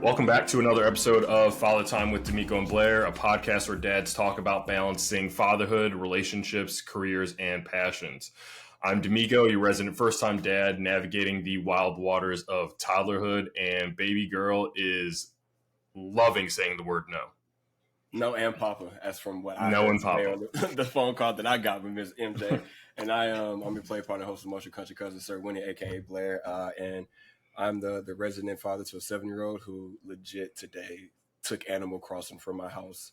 Welcome back to another episode of Father Time with De'Meco and Blair, a podcast where dads talk about balancing fatherhood, relationships, careers, and passions. I'm De'Meco, your resident first-time dad, navigating the wild waters of toddlerhood, and baby girl is loving saying the word no. No and Papa, as from what I No heard and Papa. on the phone call that I got with Ms. MJ. And I'm your play partner, host of Motion Country Cousin, Sir Winnie, a.k.a. Blair. And I'm the resident father to a 7-year-old who legit today took Animal Crossing from my house.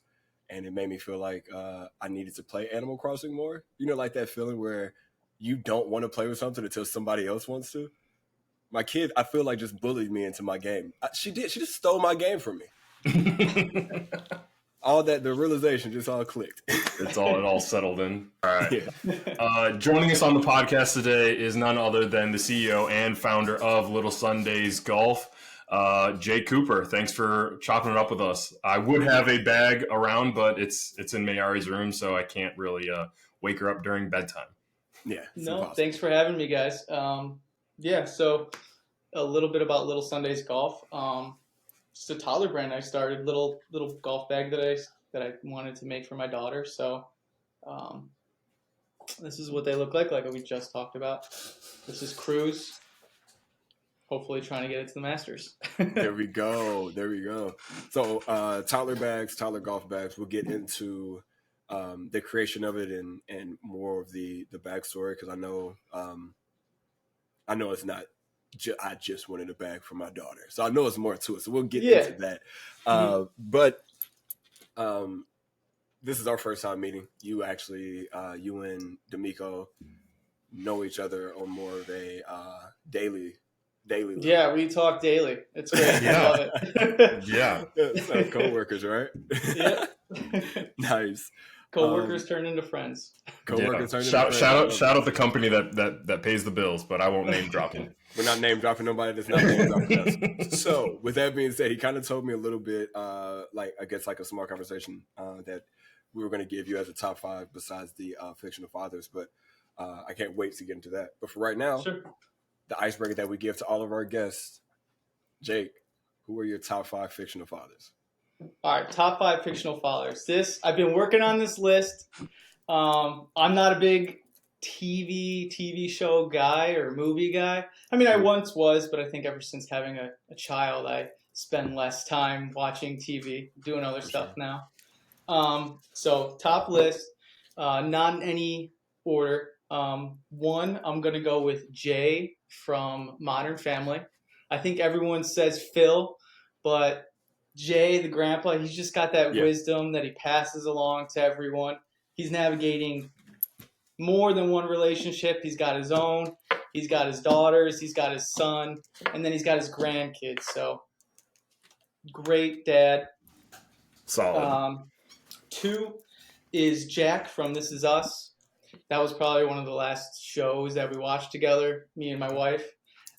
And it made me feel like I needed to play Animal Crossing more. You know, like that feeling where you don't want to play with something until somebody else wants to. My kid, I feel like, just bullied me into my game. She did. She just stole my game from me. All that, the realization just all clicked. It all settled in. All right. Yeah. Joining us on the podcast today is none other than the CEO and founder of Little Sundays Golf, Jake Kuper. Thanks for chopping it up with us. I would have a bag around, but it's in Mayari's room, so I can't really wake her up during bedtime. Yeah. No, impossible. Thanks for having me, guys. So a little bit about Little Sundays Golf. Just a toddler brand I started, little golf bag that I wanted to make for my daughter. So this is what they look like we just talked about. This is Cruz. Hopefully trying to get it to the Masters. There we go. So toddler golf bags, we'll get into the creation of it and more of the backstory, because I know it's not I just wanted a bag for my daughter, so I know it's more to it, so we'll get into that. But this is our first time meeting. You actually you and De'Meco know each other on more of a daily level. Yeah, we talk daily. It's great. Yeah. I love it. Yeah. So co-workers, right? Yeah. Nice. Co-workers turn into friends. Co-workers turn into Shout friends. out the company that pays the bills, but I won't name drop them. We're not name dropping nobody that's not name dropping us. So with that being said, he kind of told me a little bit, like a small conversation that we were going to give you as a top 5 besides the fictional fathers, but I can't wait to get into that. But for right now, Sure. The icebreaker that we give to all of our guests, Jake, who are your top 5 fictional fathers? All right, top 5 fictional fathers. I've been working on this list. I'm not a big TV show guy or movie guy. I mean, I once was, but I think ever since having a child, I spend less time watching TV, doing other stuff now. So top list, not in any order. 1, I'm going to go with Jay from Modern Family. I think everyone says Phil, but Jay, the grandpa, he's just got that wisdom that he passes along to everyone. He's navigating more than one relationship. He's got his own. He's got his daughters. He's got his son. And then he's got his grandkids. So, great dad. Solid. 2 is Jack from This Is Us. That was probably one of the last shows that we watched together, me and my wife.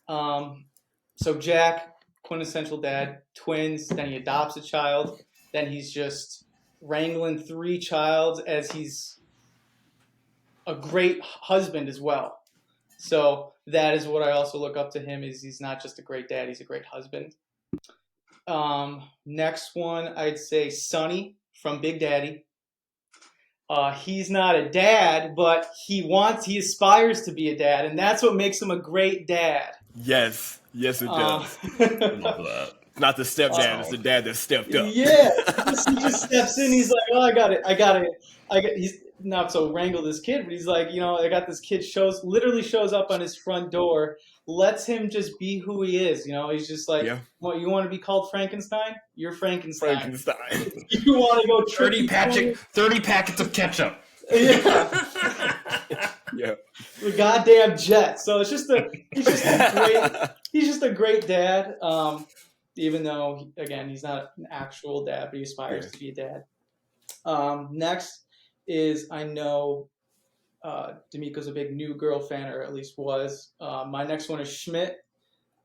So Jack, quintessential dad, twins, then he adopts a child, then he's just wrangling 3 childs as he's a great husband as well. So that is what I also look up to him, is he's not just a great dad, he's a great husband. Next one, I'd say Sonny from Big Daddy. He's not a dad, but he aspires to be a dad, and that's what makes him a great dad. Yes, it does. Love that. It's not the stepdad, it's the dad that stepped up. Yeah, he just steps in. He's like, "Oh, I got it." He's not so wrangle this kid, but he's like, I got this kid. Literally shows up on his front door, lets him just be who he is. He's just like, "What, you want to be called Frankenstein? You're Frankenstein. You want to go 30 packets of ketchup." Yeah. Yeah. The goddamn jet. So he's just a great dad. Even though, again, he's not an actual dad, but he aspires to be a dad. Next is, I know De'Meco's a big New Girl fan, or at least was. My next one is Schmidt.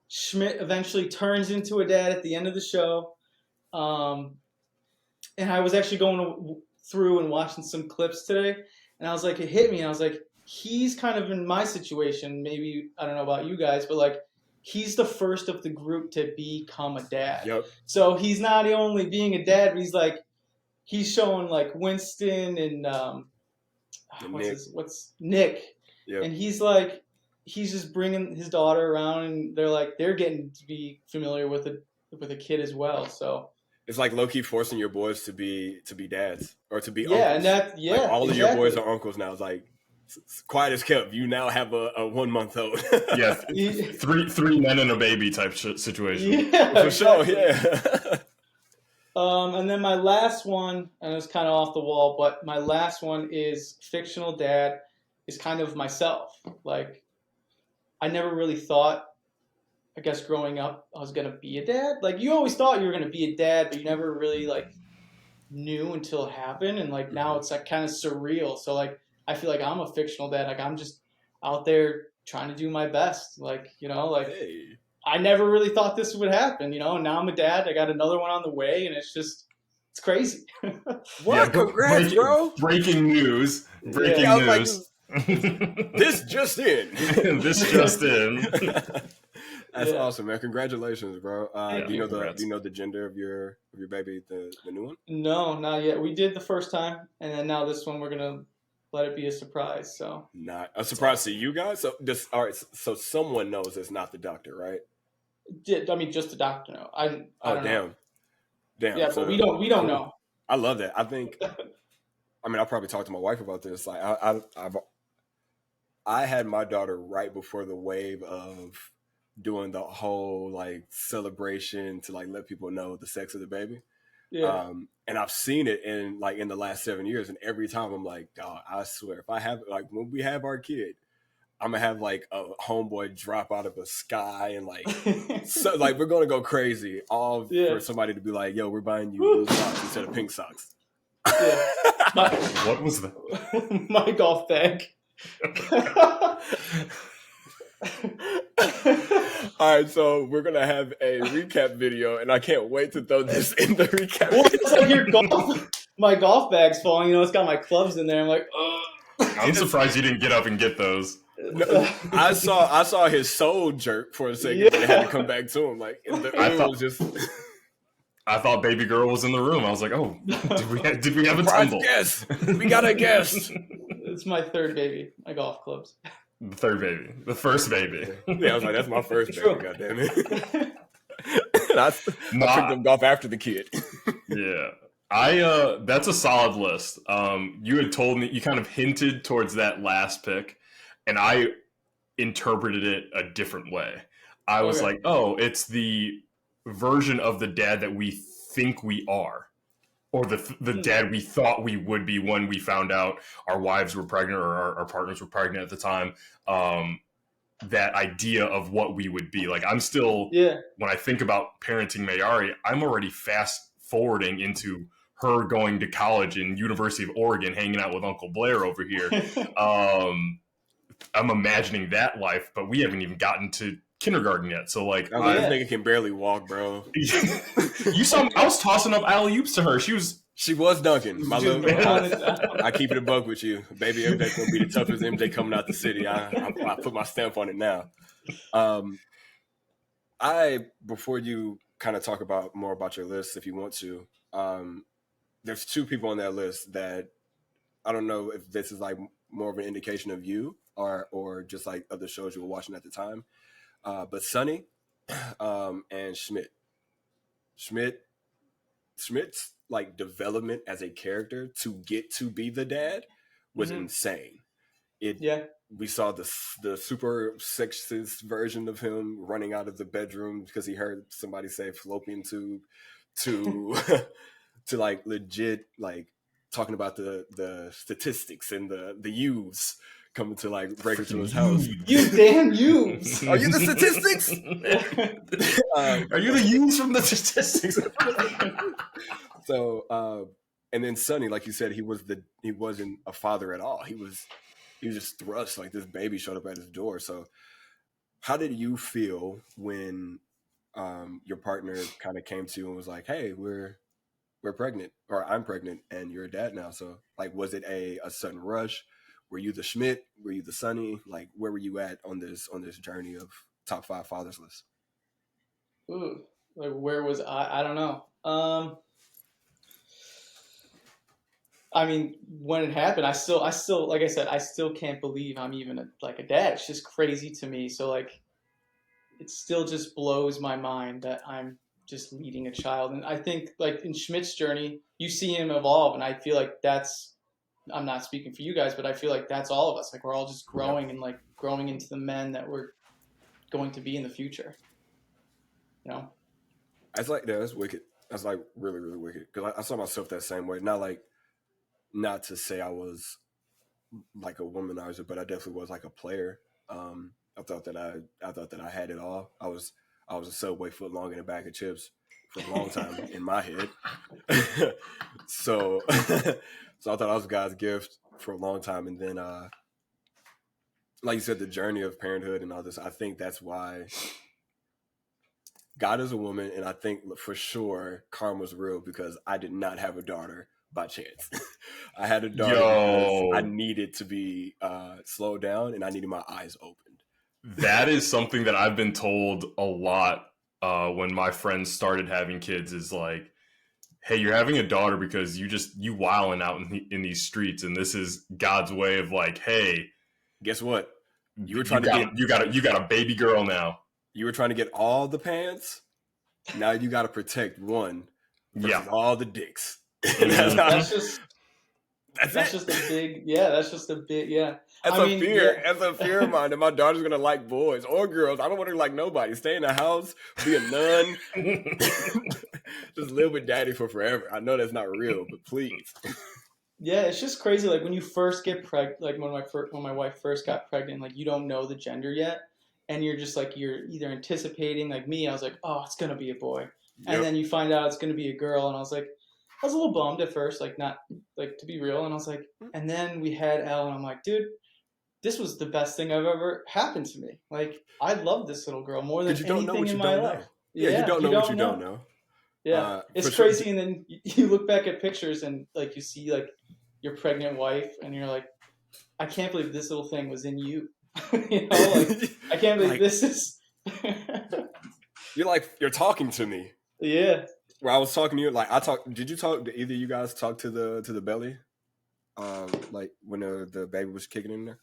Schmidt eventually turns into a dad at the end of the show. And I was actually going through and watching some clips today, and I was like, it hit me, and I was like, he's kind of in my situation. Maybe, I don't know about you guys, but like, he's the first of the group to become a dad. Yep. So he's not only being a dad, but he's showing like Winston and what's Nick, Yep. and he's just bringing his daughter around, and they're getting to be familiar with a kid as well. So it's like low key forcing your boys to be dads or to be yeah, uncles. and that like all exactly. of your boys are uncles now. It's like quiet as kept. You now have a 1 month old. Yeah, three men and a baby type situation. Yeah, for exactly. sure. Yeah. And then my last one, and it's kind of off the wall, but my last one is fictional dad is kind of myself. Like, I never really thought, I guess growing up, I was gonna be a dad. Like, you always thought you were gonna be a dad, but you never really knew until it happened. And now it's kind of surreal. So I feel like I'm a fictional dad. Like, I'm just out there trying to do my best. Hey. I never really thought this would happen, and now I'm a dad. I got another one on the way, and it's crazy. What? Yeah, Congrats, bro! Breaking news! Breaking news! This just in. This just in. That's awesome, man! Congratulations, bro. Do you know the gender of your baby, the new one? No, not yet. We did the first time, and then now this one we're gonna let it be a surprise. So not a surprise to you guys. So all right. So someone knows it's not the doctor, right? I mean, just the doctor know. I don't know. Damn. Yeah, so, but we don't know. I love that. I think. I mean, I'll probably talk to my wife about this. Like, I had my daughter right before the wave of doing the whole celebration to let people know the sex of the baby. Yeah. And I've seen it in the last 7 years, and every time I'm like, dog, I swear, if I have when we have our kid, I'm gonna have a homeboy drop out of the sky and so we're gonna go crazy for somebody to be like, yo, we're buying you blue socks instead of pink socks. Yeah. What was that? My golf bag. All right, so we're gonna have a recap video, and I can't wait to throw this in the recap. Well, it's like my golf bag's falling. It's got my clubs in there. I'm like, ugh. I'm surprised you didn't get up and get those. No, I saw his soul jerk for a second, but it had to come back to him. I thought baby girl was in the room. I was like, oh, did we have a tumble? Guest. We got a guest. It's my third baby. My golf clubs. The third baby. The first baby. Yeah, I was like, that's my first baby. God damn it. I picked them golf after the kid. Yeah. That's a solid list. You had told me, you kind of hinted towards that last pick, and I interpreted it a different way. I was like, oh, it's the version of the dad that we think we are, or the dad we thought we would be when we found out our wives were pregnant or our partners were pregnant at the time. That idea of what we would be. I'm still, when I think about parenting Mayari, I'm already fast forwarding into her going to college in University of Oregon, hanging out with Uncle Blair over here. I'm imagining that life, but we haven't even gotten to kindergarten yet. So this nigga can barely walk, bro. You saw me, I was tossing up alley-oops to her. She was dunking. My little, I keep it a buck with you. Baby MJ gonna be the toughest MJ coming out the city. I put my stamp on it now. Before you kind of talk more about your list, if you want to, there's two people on that list that I don't know if this is more of an indication of you or just other shows you were watching at the time. But Sonny and Schmidt. Schmidt's development as a character to get to be the dad was insane. We saw the super sexist version of him running out of the bedroom because he heard somebody say fallopian tube to legit talking about the statistics and the youths coming to break into his house. You damn youths! Are you the statistics? Are you the youths from the statistics? So, and then Sonny, like you said, he wasn't a father at all. He was just thrust. This baby showed up at his door. So, how did you feel when your partner kind of came to you and was like, "Hey, we're pregnant, or I'm pregnant, and you're a dad now"? So, was it a sudden rush? Were you the Schmidt? Were you the Sonny? Where were you at on this journey of top 5 fathers list? Ooh, like where was I? I don't know. I mean, when it happened, I still, like I said, I still can't believe I'm even a dad. It's just crazy to me. So like, it still just blows my mind that I'm just leading a child. And I think like in Schmidt's journey, you see him evolve, and I feel like that's. I'm not speaking for you guys, but I feel like that's all of us. Like we're all just growing and like growing into the men that we're going to be in the future. You know. That's like that's wicked. That's like really really wicked because I saw myself that same way. Not to say I was like a womanizer, but I definitely was like a player. I thought that I had it all. I was a Subway foot long in a bag of chips for a long time in my head. so so I thought I was God's gift for a long time, and then like you said, the journey of parenthood and all this. I think that's why God is a woman, and I think for sure karma's real because I did not have a daughter by chance. I had a daughter because I needed to be slowed down and I needed my eyes opened. That is something that I've been told a lot when my friends started having kids is like, hey, you're having a daughter because you wilding out in these streets, and this is God's way of like, hey, guess what? You got a baby girl now. You were trying to get all the pants. Now you got to protect one versus all the dicks. That's just a big That's a fear. That's a fear of mine that my daughter's gonna like boys or girls. I don't want her to like nobody. Stay in the house, be a nun, just live with daddy for forever. I know that's not real, but please. Yeah, it's just crazy. Like when you first get pregnant, like when my wife first got pregnant, like you don't know the gender yet, and you're just like you're either anticipating. Like me, I was like, oh, it's gonna be a boy, and then you find out it's gonna be a girl, and I was a little bummed at first, like not like to be real, and I was like, and then we had Elle, and I'm like, dude, this was the best thing I've ever happened to me. Like I love this little girl more than anything in my life. Yeah, you don't know what you don't know. Yeah, it's crazy, and then you look back at pictures and like you see like your pregnant wife, and you're like, I can't believe this little thing was in you. You know, like I can't believe this is. You're talking to me. Yeah. Where I was talking to you, like did you talk? Did either of you guys talk to the belly? Like when the baby was kicking in there.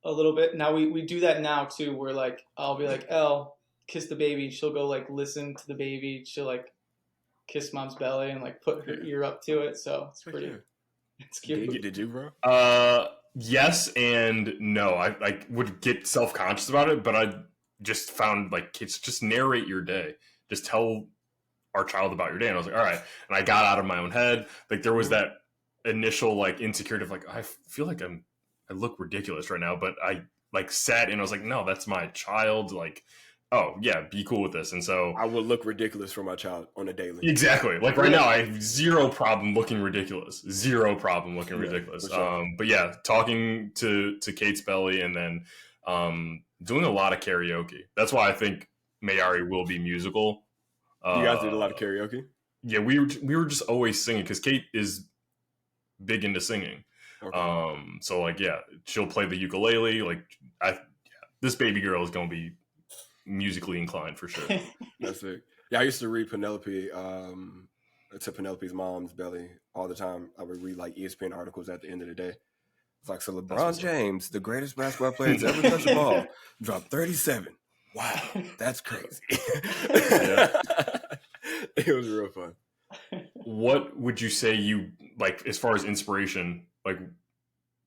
A little bit. Now we do that now too. Where like I'll be like, Elle, kiss the baby. She'll go like listen to the baby. She'll like kiss mom's belly and like put her ear up to it. So it's pretty. Yeah. It's cute. Did you, bro? Yes and no. I would get self-conscious about it, but I just found like kids just narrate your day. Just tell our child about your day. And I was like, all right. And I got out of my own head. Like there was that initial like insecurity of like, I feel like I look ridiculous right now, but I like sat and I was like, no, that's my child. Like, oh yeah, be cool with this. And so I will look ridiculous for my child on a daily. Exactly. Like right now, I have zero problem looking ridiculous. Ridiculous. Sure. But yeah, talking to Kate's belly and then doing a lot of karaoke. That's why I think Mayari will be musical. You guys did a lot of karaoke? Yeah, we were just always singing because Kate is big into singing. Okay. So like yeah, she'll play the ukulele. Like this baby girl is gonna be musically inclined for sure. That's it. Yeah, I used to read Penelope to Penelope's mom's belly all the time. I would read like ESPN articles at the end of the day. It's like, so LeBron James, the greatest basketball player that's ever touched a ball, dropped 37. Wow, that's crazy. It was real fun. What would you say you like as far as inspiration? Like,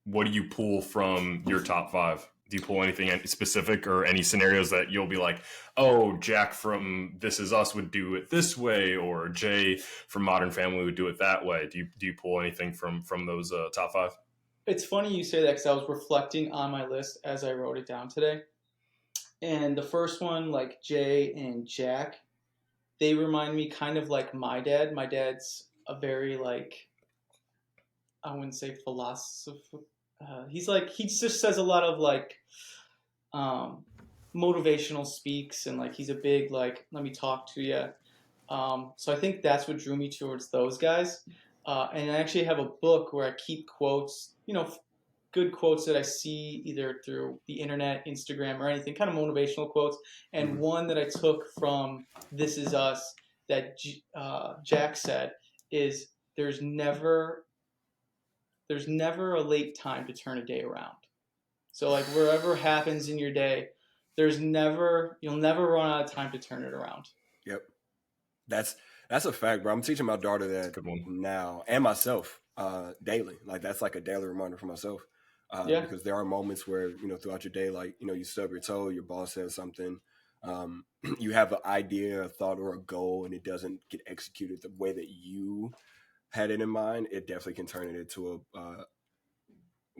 what do you pull from your top 5? Do you pull anything specific or any scenarios that you'll be like, oh, Jack from This Is Us would do it this way, or Jay from Modern Family would do it that way? Do you pull anything from those top 5? It's funny you say that because I was reflecting on my list as I wrote it down today. And the first one, like Jay and Jack, they remind me kind of like my dad. My dad's a very like, I wouldn't say philosopher. He just says a lot of like motivational speaks, and like he's a big like let me talk to you. So I think that's what drew me towards those guys. And I actually have a book where I keep quotes, because good quotes that I see either through the internet, Instagram, or anything, kind of motivational quotes. And one that I took from This Is Us that Jack said is there's never a late time to turn a day around. So like wherever happens in your day, you'll never run out of time to turn it around. Yep. That's a fact, bro. I'm teaching my daughter that now and myself daily. Like that's like a daily reminder for myself. Because there are moments where, throughout your day, like, you stub your toe, your boss says something, you have an idea, a thought, or a goal, and it doesn't get executed the way that you had it in mind. It definitely can turn it into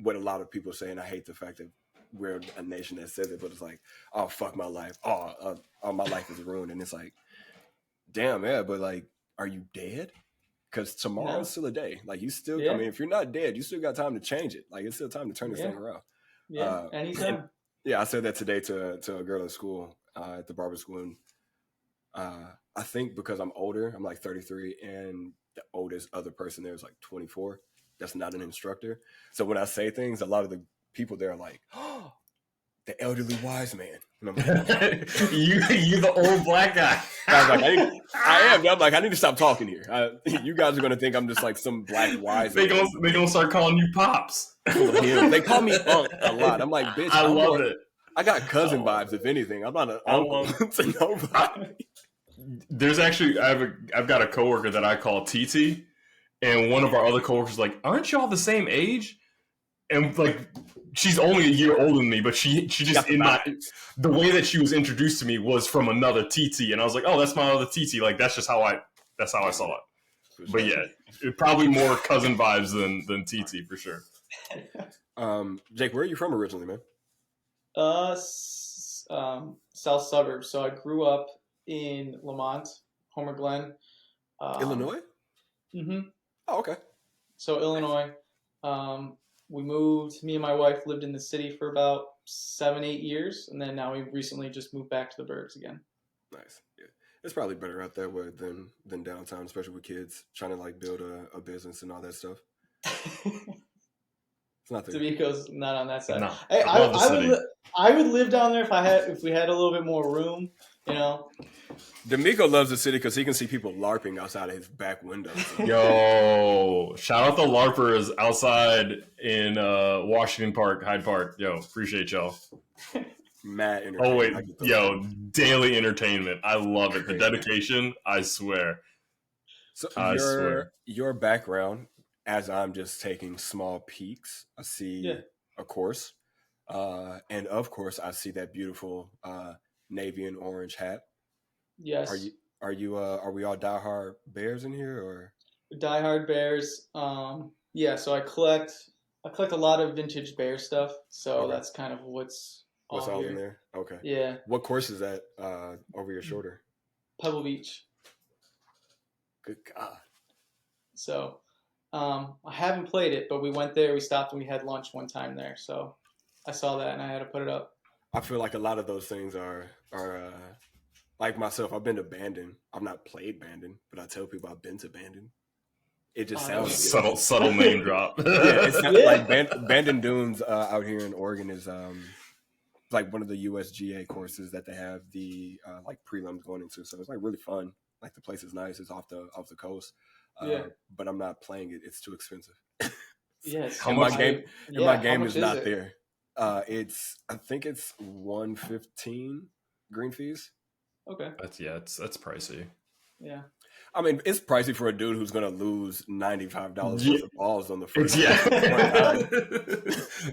what a lot of people say, and I hate the fact that we're a nation that says it, but it's like, oh, fuck my life. Oh, my life is ruined. And it's like, damn, yeah, but like, are you dead? Because tomorrow's still a day. Like you still, I mean, if you're not dead, you still got time to change it. Like it's still time to turn this thing around. Yeah, anytime. I said that today to a girl at school, at the barber school. And I think because I'm older, I'm like 33, and the oldest other person there is like 24. That's not an instructor. So when I say things, a lot of the people there are like, oh, the elderly wise man. And I'm like, you the old black guy. I was like, I am. I'm like, I need to stop talking here. You guys are going to think I'm just like some black wise man. They gonna start calling you Pops. They call me Unc a lot. I'm like, bitch, I love it. I got cousin vibes, if anything. I'm not an uncle to nobody. There's actually, I've got a coworker that I call TT, and one of our other coworkers is like, aren't y'all the same age? And like, she's only a year older than me, but she just the way that she was introduced to me was from another TT, and I was like, oh, that's my other TT. Like that's how I saw it. But yeah, probably more cousin vibes than TT for sure. Jake, where are you from originally, man? South suburbs. So I grew up in Lamont, Homer Glen. Illinois? Mm-hmm. Oh, okay. So Illinois. We moved, me and my wife lived in the city for about 7-8 years. And then now we recently just moved back to the burbs again. Nice. Yeah. It's probably better out that way than downtown, especially with kids trying to like build a business and all that stuff. It's not there. De'Meco's not on that side. No, Hey, I would live down there if we had a little bit more room, De'Meco loves the city because he can see people LARPing outside of his back window. Yo, shout out the LARPers outside in Washington Park, Hyde Park. Yo, appreciate y'all. Mad entertainment. Oh wait, daily entertainment. I love it. The dedication, I swear. So your background, as I'm just taking small peeks, I see a course, and of course I see that beautiful navy and orange hat. Yes. Are we all diehard Bears in here or? Diehard Bears. So I collect a lot of vintage Bear stuff. So that's kind of what's all in there. Okay. Yeah. What course is that over your shoulder? Pebble Beach. Good God. So I haven't played it, but we went there, we stopped, and we had lunch one time there. So I saw that and I had to put it up. I feel like a lot of those things are like myself. I've been to Bandon. I've not played Bandon, but I tell people I've been to Bandon. It just sounds subtle name drop. Yeah, it sounds like Bandon Dunes out here in Oregon is like one of the USGA courses that they have the like prelims going into. So it's like really fun. Like the place is nice. It's off the coast. But I'm not playing it. It's too expensive. Yes. My game is not there. I think it's $115 green fees. Okay. That's pricey. Yeah. I mean, it's pricey for a dude who's going to lose $95 worth of balls on the first.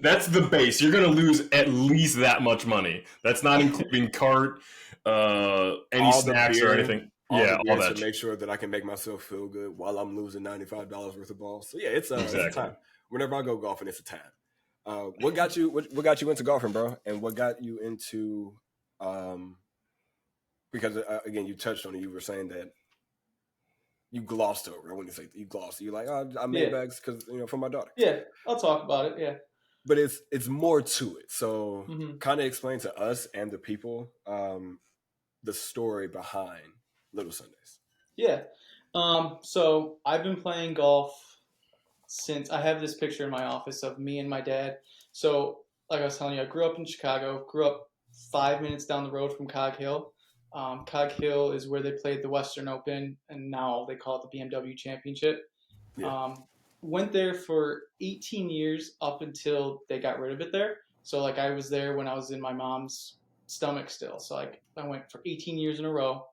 That's the base. You're going to lose at least that much money. That's not including cart, any snacks or anything. All that to make sure that I can make myself feel good while I'm losing $95 worth of balls. So yeah, it's a time. Whenever I go golfing, it's a time. What got you into golfing, bro? And what got you into because again, you touched on it. You were saying that you glossed over. I wouldn't say you glossed. You're like, I made bags because for my daughter. Yeah, I'll talk about it. Yeah, but it's more to it. So kind of explain to us and the people the story behind Little Sundays. Yeah. So I've been playing golf since I have this picture in my office of me and my dad. So, like I was telling you, I grew up in Chicago, grew up 5 minutes down the road from Cog Hill. Cog Hill is where they played the Western Open, and now they call it the BMW Championship. Yeah. Um, Went there for 18 years up until they got rid of it there. So like I was there when I was in my mom's stomach still. So like I went for 18 years in a row.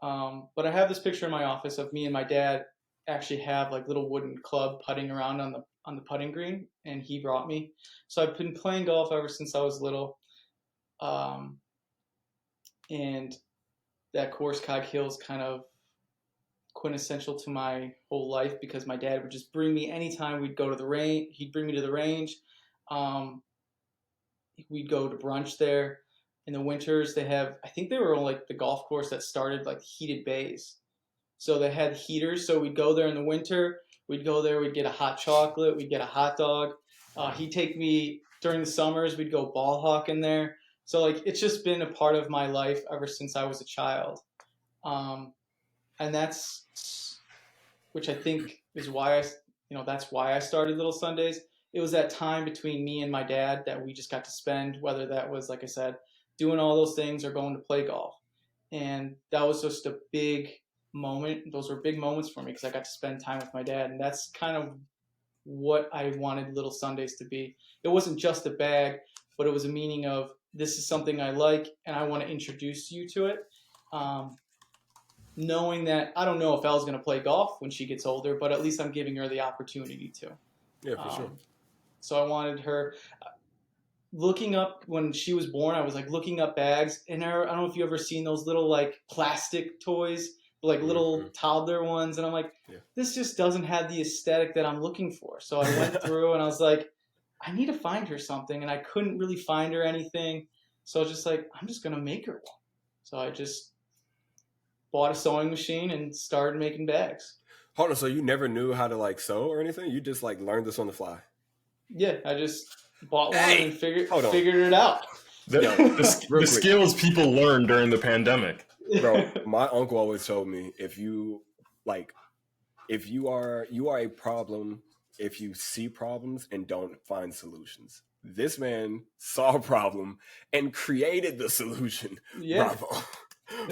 But I have this picture in my office of me and my dad actually have like little wooden club putting around on the putting green, and he brought me. So I've been playing golf ever since I was little. Um, and that course, Cog Hill, is kind of quintessential to my whole life because my dad would just bring me anytime we'd go to the range. He'd bring me to the range. Um, we'd go to brunch there. In the winters, they have, I think they were on like the golf course that started like heated bays. So they had heaters. So we'd go there in the winter. We'd go there. We'd get a hot chocolate. We'd get a hot dog. He'd take me during the summers. We'd go ball hawking there. So like it's just been a part of my life ever since I was a child. Um, and that's which I think is why that's why I started Little Sundays. It was that time between me and my dad that we just got to spend, whether that was, like I said, doing all those things or going to play golf. And that was just a big moment. Those were big moments for me because I got to spend time with my dad. And that's kind of what I wanted Little Sundays to be. It wasn't just a bag, but it was a meaning of this is something I like and I want to introduce you to it. Um, Knowing that I don't know if Elle's going to play golf when she gets older, but at least I'm giving her the opportunity to. Yeah, for sure. So I wanted her looking up when she was born. I was like looking up bags, and I don't know if you ever seen those little like plastic toys, like little toddler ones, and I'm like, this just doesn't have the aesthetic that I'm looking for. So I went through and I was like, I need to find her something, and I couldn't really find her anything. So I was just like, I'm just gonna make her one. So I just bought a sewing machine and started making bags. Hold on, so you never knew how to like sew or anything? You just like learned this on the fly? Yeah, I just bought one and figured it out. The skills people learn during the pandemic. Bro, my uncle always told me if you are a problem if you see problems and don't find solutions. This man saw a problem and created the solution. Yeah.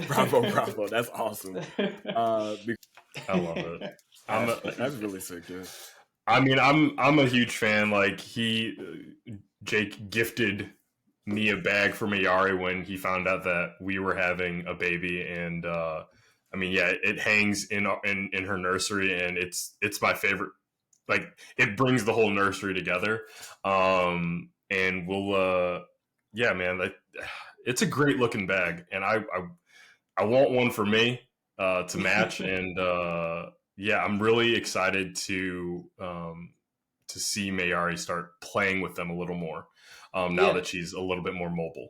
Bravo. That's awesome. I love it. That's really sick, dude. I mean, I'm a huge fan. Like Jake gifted me a bag for Mayari when he found out that we were having a baby, and I mean, yeah, it hangs in her nursery, and it's my favorite. Like it brings the whole nursery together, and we'll, yeah, man, it's a great looking bag, and I want one for me to match, and yeah, I'm really excited to see Mayari start playing with them a little more now that she's a little bit more mobile.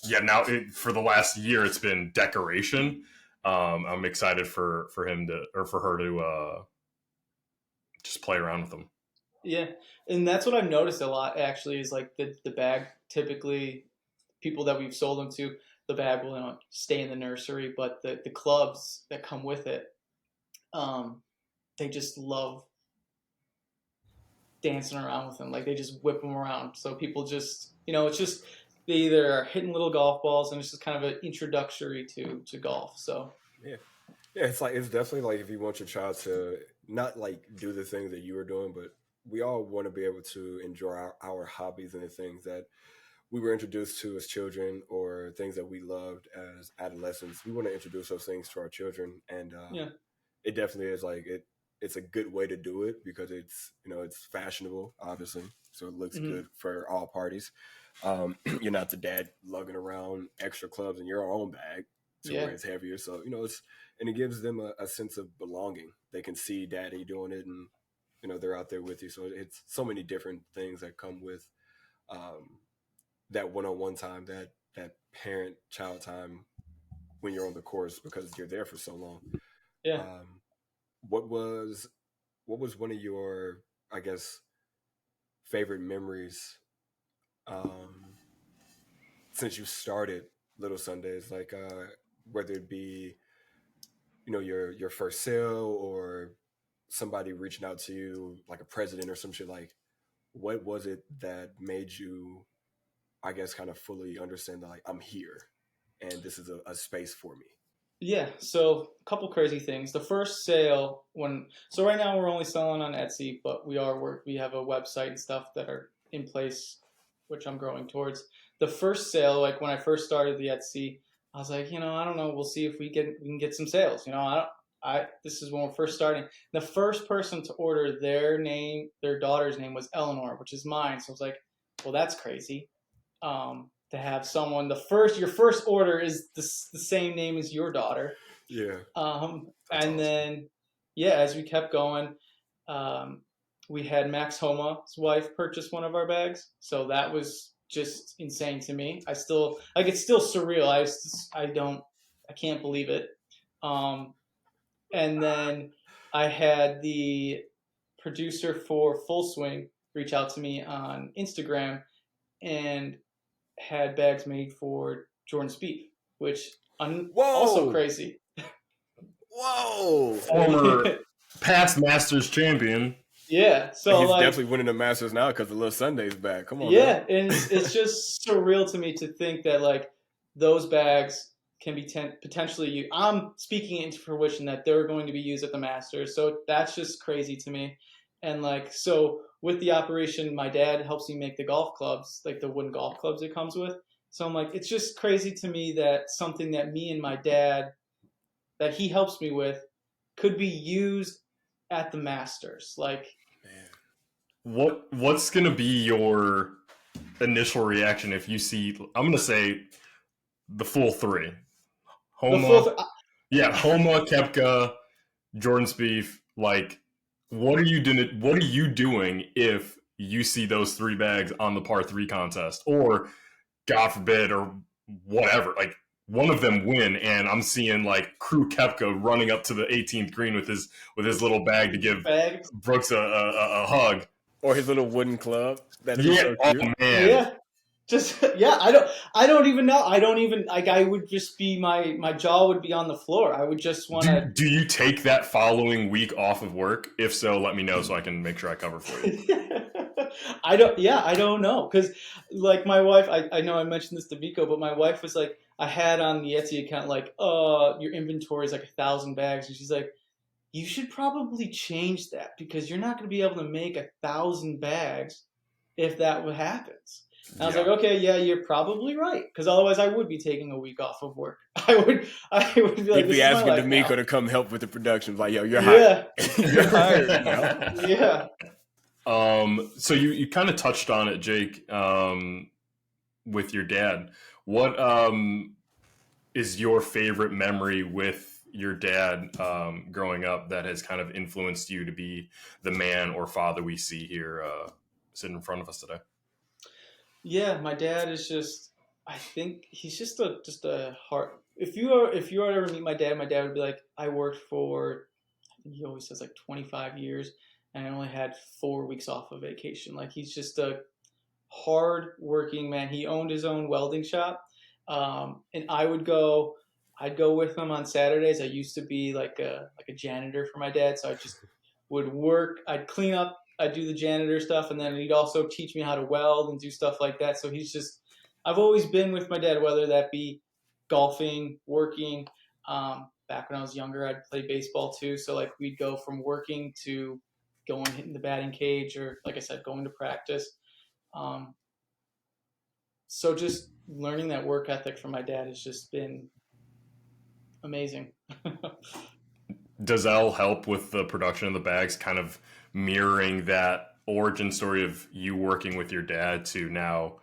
Yeah, now for the last year it's been decoration. I'm excited for her to just play around with them. Yeah, and that's what I've noticed a lot actually is like the bag. Typically, people that we've sold them to, the bag will stay in the nursery, but the clubs that come with it, they just love dancing around with them. Like they just whip them around. So people just, it's just they either are hitting little golf balls, and it's just kind of an introductory to golf. So yeah, it's definitely like if you want your child to not like do the things that you were doing, but we all want to be able to enjoy our hobbies and the things that we were introduced to as children or things that we loved as adolescents. We want to introduce those things to our children, and it definitely is like it's a good way to do it because it's it's fashionable, obviously, so it looks good for all parties. You're not the dad lugging around extra clubs in your own bag where it's heavier, so and it gives them a sense of belonging. They can see daddy doing it, and they're out there with you. So it's so many different things that come with that one-on-one time, that parent-child time when you're on the course because you're there for so long. Yeah. What was one of your, I guess, favorite memories since you started Little Sundays? Like whether it be your first sale or somebody reaching out to you, like a president or some shit, like what was it that made you, I guess, kind of fully understand that like I'm here and this is a space for me? Yeah, so a couple crazy things. The first sale so right now we're only selling on Etsy, but we have a website and stuff that are in place, which I'm growing towards. The first sale, like when I first started the Etsy, I was like, I don't know, we'll see if we can get some sales. This is when we're first starting. The first person to order their daughter's name was Eleanor, which is mine. So I was like, well, that's crazy. To have someone your first order is the same name as your daughter. Yeah. And awesome. then as we kept going, we had Max Homa's wife purchase one of our bags, so that was just insane to me. It's still surreal. I can't believe it. And then I had the producer for Full Swing reach out to me on Instagram and had bags made for Jordan Spieth, which also crazy. Whoa! Former past Masters champion. Yeah, so he's definitely winning the Masters now because the little Sunday's back. Come on. Yeah, man. And it's just surreal to me to think that like those bags can be potentially used. I'm speaking into fruition that they're going to be used at the Masters, so that's just crazy to me. And like so with the operation, my dad helps me make the golf clubs, like the wooden golf clubs it comes with. So I'm like, it's just crazy to me that something that me and my dad, that he helps me with, could be used at the Masters. Like, what's gonna be your initial reaction if you see? I'm gonna say the full three. Homa, Koepka, Jordan Spieth. Like, what are you doing? What are you doing if you see those three bags on the par 3 contest, or God forbid, or whatever? Like, one of them win, and I'm seeing like Crew Koepka running up to the 18th green with his little bag to give Brooks a hug, or his little wooden club. That is so cute. Oh man, yeah. Just I don't even know. I don't even like. I would just be my jaw would be on the floor. I would just want to. Do you take that following week off of work? If so, let me know so I can make sure I cover for you. I don't know because like my wife. I know I mentioned this to De'Meco, but my wife was like, I had on the Etsy account like, your inventory is like 1,000 bags, and she's like, you should probably change that because you're not going to be able to make 1,000 bags if that happens. And I was like, okay, yeah, you're probably right, because otherwise I would be taking a week off of work. I would be like, he'd be asking De'Meco to come help with the production. Like, yo, you're hired. You're hired. Yeah. So you kind of touched on it, Jake, with your dad. What is your favorite memory with your dad growing up that has kind of influenced you to be the man or father we see here sitting in front of us today? Yeah, my dad is just. I think he's just a heart. If you are to ever meet my dad would be like, I worked for, I think he always says like 25 years, and I only had 4 weeks off of vacation. Like, he's just a hard working man. He owned his own welding shop, and I'd go with him on Saturdays. I used to be like a janitor for my dad, so I just would work. I'd clean up. I'd do the janitor stuff, and then he'd also teach me how to weld and do stuff like that. So I've always been with my dad, whether that be golfing, working. Back when I was younger, I'd play baseball too. So like we'd go from working to going hitting the batting cage, or like I said, going to practice. So just learning that work ethic from my dad has just been amazing. Does Elle help with the production of the bags, kind of mirroring that origin story of you working with your dad to now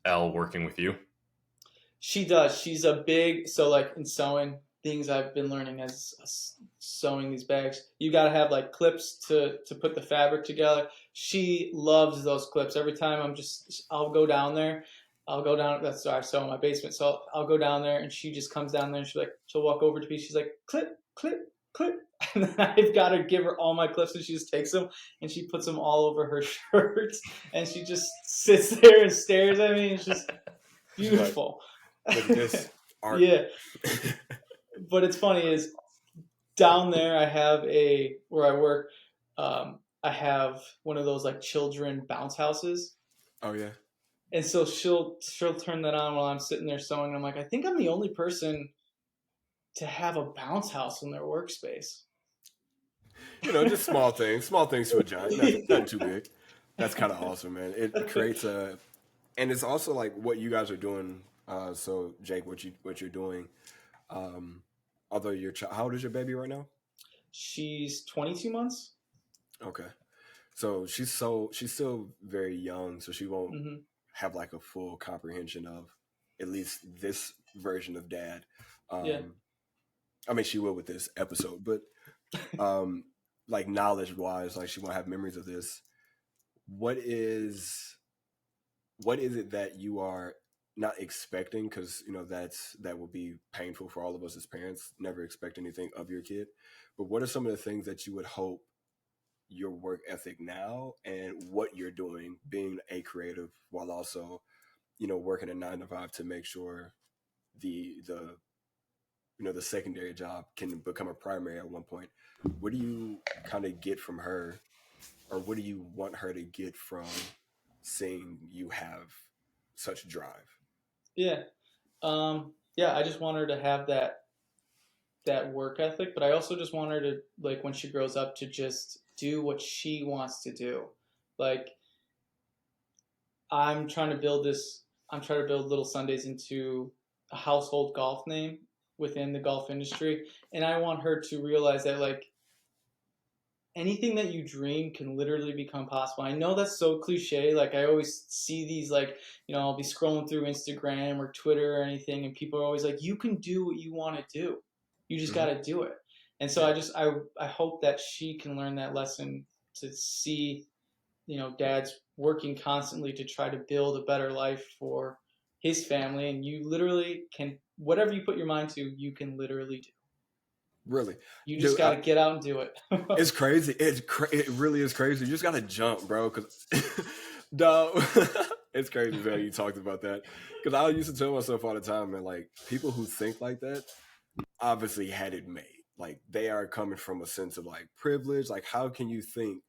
Elle working with you? She does. She's a big, so like in sewing, things I've been learning as sewing these bags, you got to have like clips to put the fabric together. She loves those clips. Every time I'll go down there. That's why I sew in my basement. So I'll go down there, and she just comes down there, and she'll walk over to me. She's like, clip, clip, clip. And then I've got to give her all my clips, and she just takes them and she puts them all over her shirts, and she just sits there and stares at me. It's just beautiful. Look at this art. Yeah. But it's funny is down there, I have where I work. I have one of those like children bounce houses, Oh yeah. and so she'll turn that on while I'm sitting there sewing. And I'm like, I think I'm the only person to have a bounce house in their workspace. Just small things to a giant, nothing too big. That's kind of awesome, man. It creates and it's also like what you guys are doing. So Jake, what you're doing. Although how old is your baby right now? She's 22 months. Okay, so she's still very young, so she won't Mm-hmm. have like a full comprehension of at least this version of dad. Yeah. I mean, she will with this episode, but like knowledge wise, like she won't have memories of this. What is it that you are not expecting? Because that will be painful for all of us as parents. Never expect anything of your kid. But what are some of the things that you would hope your work ethic now and what you're doing, being a creative while also, working a 9 to 5 to make sure the secondary job can become a primary at one point. What do you kind of get from her, or what do you want her to get from seeing you have such drive? Yeah. Yeah, I just want her to have that work ethic, but I also just want her to, like, when she grows up, to just do what she wants to do. Like, I'm trying to build Little Sundays into a household golf name within the golf industry, and I want her to realize that, like, anything that you dream can literally become possible. I know that's so cliche. Like, I always see these, like, I'll be scrolling through Instagram or Twitter or anything, and people are always like, you can do what you want to do. You just got to do it. And so I hope that she can learn that lesson, to see, dad's working constantly to try to build a better life for his family. And you literally can, whatever you put your mind to, you can literally do. Really, You just dude, got to get out and do it. it's crazy. It really is crazy. You just gotta jump, bro. Because, dog, it's crazy that you talked about that. Because I used to tell myself all the time, man, like people who think like that obviously had it made. Like they are coming from a sense of like privilege. Like how can you think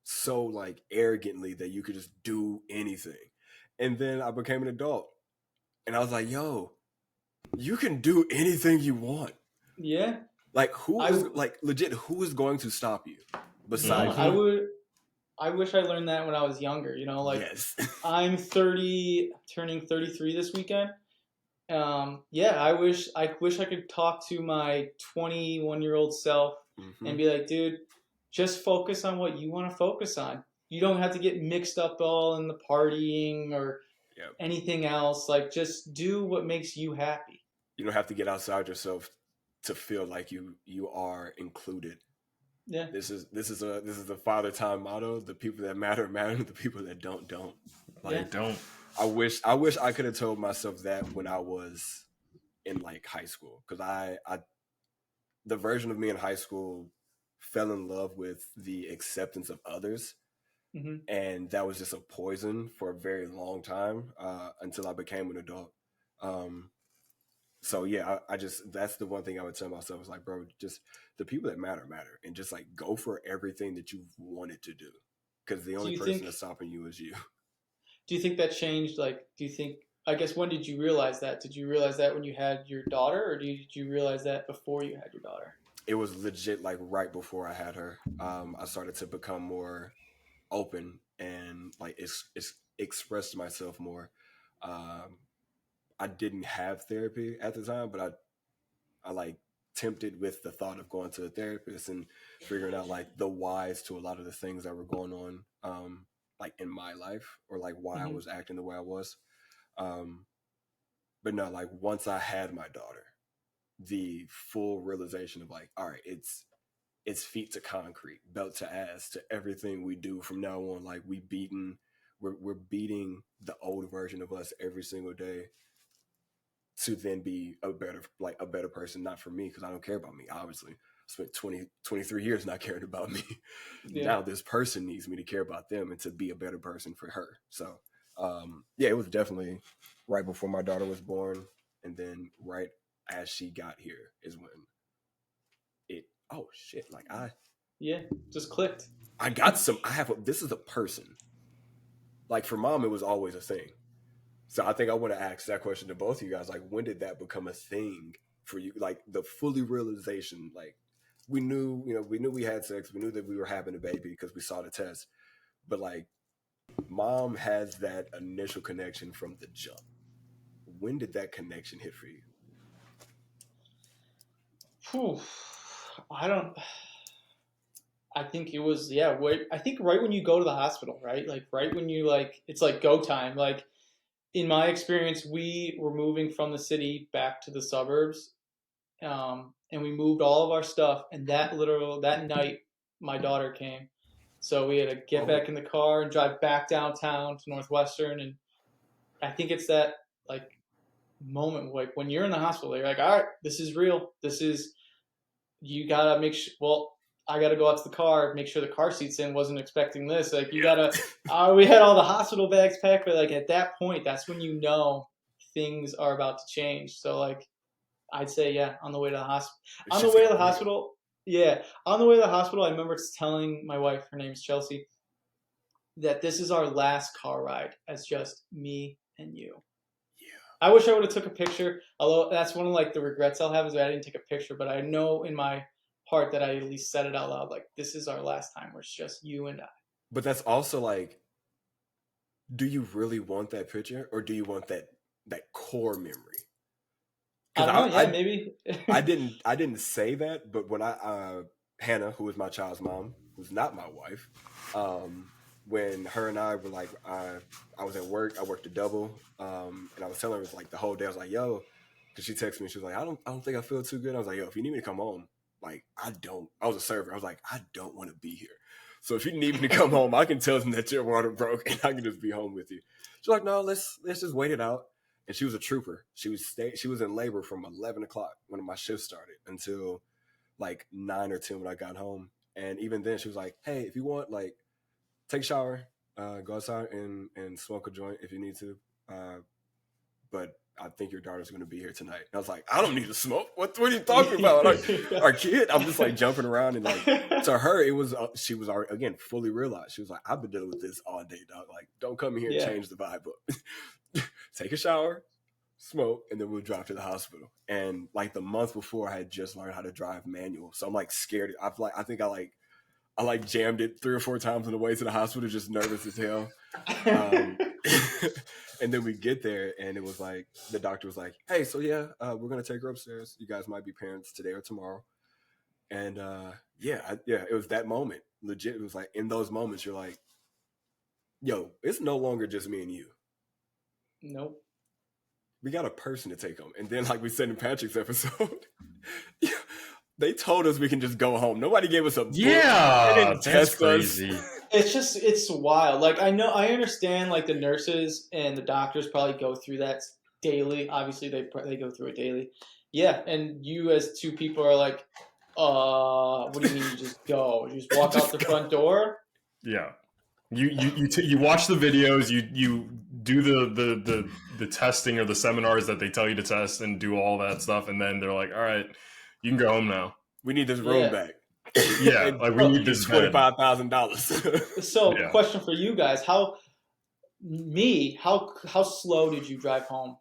so like arrogantly that you could just do anything? And then I became an adult, and I was like, yo, you can do anything you want. Yeah. Like who I is like legit? Who is going to stop you No, besides Mhm. you? I wish I learned that when I was younger. Like, Yes. I'm 30, turning 33 this weekend. Yeah, I wish I could talk to my 21-year-old self and be like, dude, just focus on what you want to focus on. You don't have to get mixed up all in the partying or Yep. anything else. Like, just do what makes you happy. You don't have to get outside yourself to feel like you are included. Yeah. This is a father time motto. The people that matter matter. The people that don't. Like Yeah. Don't. I wish I could have told myself that when I was in like high school, because I the version of me in high school fell in love with the acceptance of others, Mm-hmm. and that was just a poison for a very long time until I became an adult. So yeah, I just that's the one thing I would tell myself is like, bro, just the people that matter matter, and just like go for everything that you've wanted to do, because the Do only you person think that's stopping you is you. Do you think that changed? Like, do you think? I guess, when did you realize that? Did you realize that when you had your daughter, or did you realize that before you had your daughter? It was legit like right before I had her. I started to become more open and like expressed myself more. Um, I didn't have therapy at the time, but I like tempted with the thought of going to a therapist and figuring out like the whys to a lot of the things that were going on, like in my life, or like why I Mm-hmm. was acting the way I was. Um, but no, like once I had my daughter, the full realization of like, all right, it's feet to concrete, belt to ass, to everything we do from now on. Like we're beating the old version of us every single day to then be a better person. Not for me, because I don't care about me. Obviously, I spent 23 years not caring about me. Yeah. Now this person needs me to care about them and to be a better person for her. So yeah, it was definitely right before my daughter was born, and then right as she got here is when oh shit, like just clicked. this is a person. Like for mom, it was always a thing. So I think I want to ask that question to both of you guys. Like, when did that become a thing for you? Like the fully realization, like we knew we had sex. We knew that we were having a baby because we saw the test. But like mom has that initial connection from the jump. When did that connection hit for you? Whew. I think it was, I think right when you go to the hospital, right? Like right when you it's like go time. Like in my experience, we were moving from the city back to the suburbs, and we moved all of our stuff. And that night, my daughter came, so we had to get back in the car and drive back downtown to Northwestern. And I think it's that like moment, like when you're in the hospital, you're like, all right, this is real. You gotta make sure. Well, I gotta go out to the car, make sure the car seat's in. Wasn't expecting this. Like you gotta. We had all the hospital bags packed, but like at that point, that's when you know things are about to change. So like, I'd say on the way to the hospital. On the way to the hospital, on the way to the hospital, I remember telling my wife, her name's Chelsea, that this is our last car ride as just me and you. I wish I would have took a picture. Although that's one of like the regrets I'll have is that I didn't take a picture. But I know in my heart that I at least said it out loud. Like this is our last time where it's just you and I. But that's also like, do you really want that picture, or do you want that core memory? I don't know. Maybe. I didn't say that, but when Hannah, who is my child's mom, who's not my wife, when her and I were like, I was at work, I worked a double, and I was telling her like the whole day, I was like, yo, because she texted me, she was like, I don't think I feel too good. I was like, yo, if you need me to come home, like I was a server. I was like, I don't want to be here. So if you need me to come home, I can tell them that your water broke and I can just be home with you. She's like, no, let's just wait it out. And she was a trooper. She was in labor from 11 o'clock when my shift started until like 9 or 10 when I got home. And even then she was like, hey, if you want, like, take a shower, go outside and smoke a joint if you need to. But I think your daughter's going to be here tonight. And I was like, I don't need to smoke. What are you talking about? Our kid? I'm just like jumping around. And like, to her, it was, she was already, again, fully realized. She was like, I've been dealing with this all day, dog. Like, don't come here and change the vibe up. Take a shower, smoke, and then we'll drive to the hospital. And like the month before, I had just learned how to drive manual. So I'm like scared. I think I jammed it 3 or 4 times on the way to the hospital, just nervous as hell. And then we get there, and it was like the doctor was like, "Hey, so we're gonna take her upstairs. You guys might be parents today or tomorrow." And it was that moment. Legit, it was like in those moments, you're like, "Yo, it's no longer just me and you. Nope. We got a person to take home." And then, like we said in Patrick's episode. They told us we can just go home. Nobody gave us a book. Yeah, that's crazy. It's wild. Like I understand like the nurses and the doctors probably go through that daily. Obviously they go through it daily. Yeah, and you as two people are like, what do you mean you just go? You just walk out the front door? Yeah. You watch the videos, you do the testing or the seminars that they tell you to test and do all that stuff, and then they're like, all right, you can go home now. We need this room back. Yeah, like we need this $25,000. So, question for you guys: how slow did you drive home?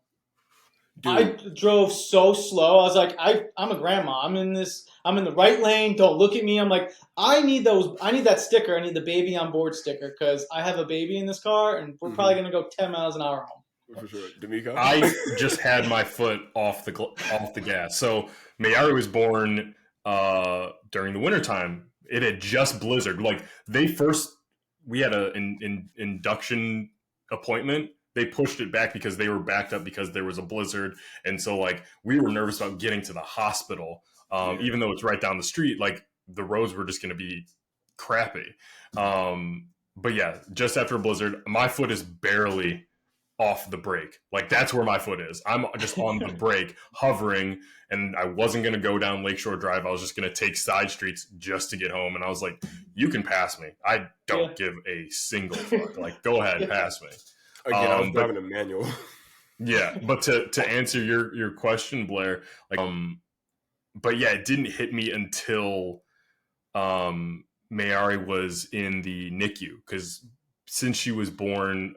Dude. I drove so slow. I was like, I'm a grandma. I'm in the right lane. Don't look at me. I'm like, I need that sticker. I need the baby on board sticker because I have a baby in this car, and we're probably gonna go 10 miles an hour home. For sure. De'Meco? I just had my foot off the gas. So Mayari was born during the wintertime. It had just blizzard. Like we had an induction appointment. They pushed it back because they were backed up because there was a blizzard. And so like we were nervous about getting to the hospital. Even though it's right down the street, like the roads were just going to be crappy. But yeah, just after a blizzard, my foot is barely off the brake. Like that's where my foot is. I'm just on the brake, hovering, and I wasn't going to go down Lakeshore Drive. I was just going to take side streets just to get home. And I was like, you can pass me. I don't give a single fuck. Like, go ahead, pass me. Again, I was driving a manual. Yeah, but to answer your question, Blair, like but yeah, it didn't hit me until Mayari was in the NICU, because since she was born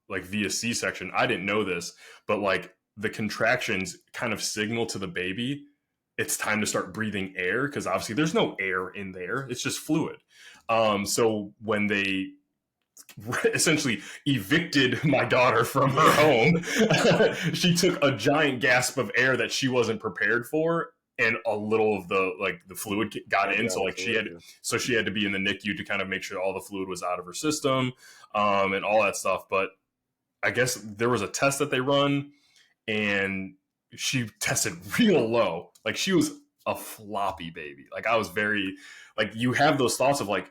like via C-section, I didn't know this, but like the contractions kind of signal to the baby it's time to start breathing air, because obviously there's no air in there, it's just fluid. So when they essentially evicted my daughter from her home, she took a giant gasp of air that she wasn't prepared for, and a little of the fluid got in. So like she had to be in the NICU to kind of make sure all the fluid was out of her system, and all that stuff. But I guess there was a test that they run, and she tested real low. Like she was a floppy baby. Like I was very, like, you have those thoughts of like,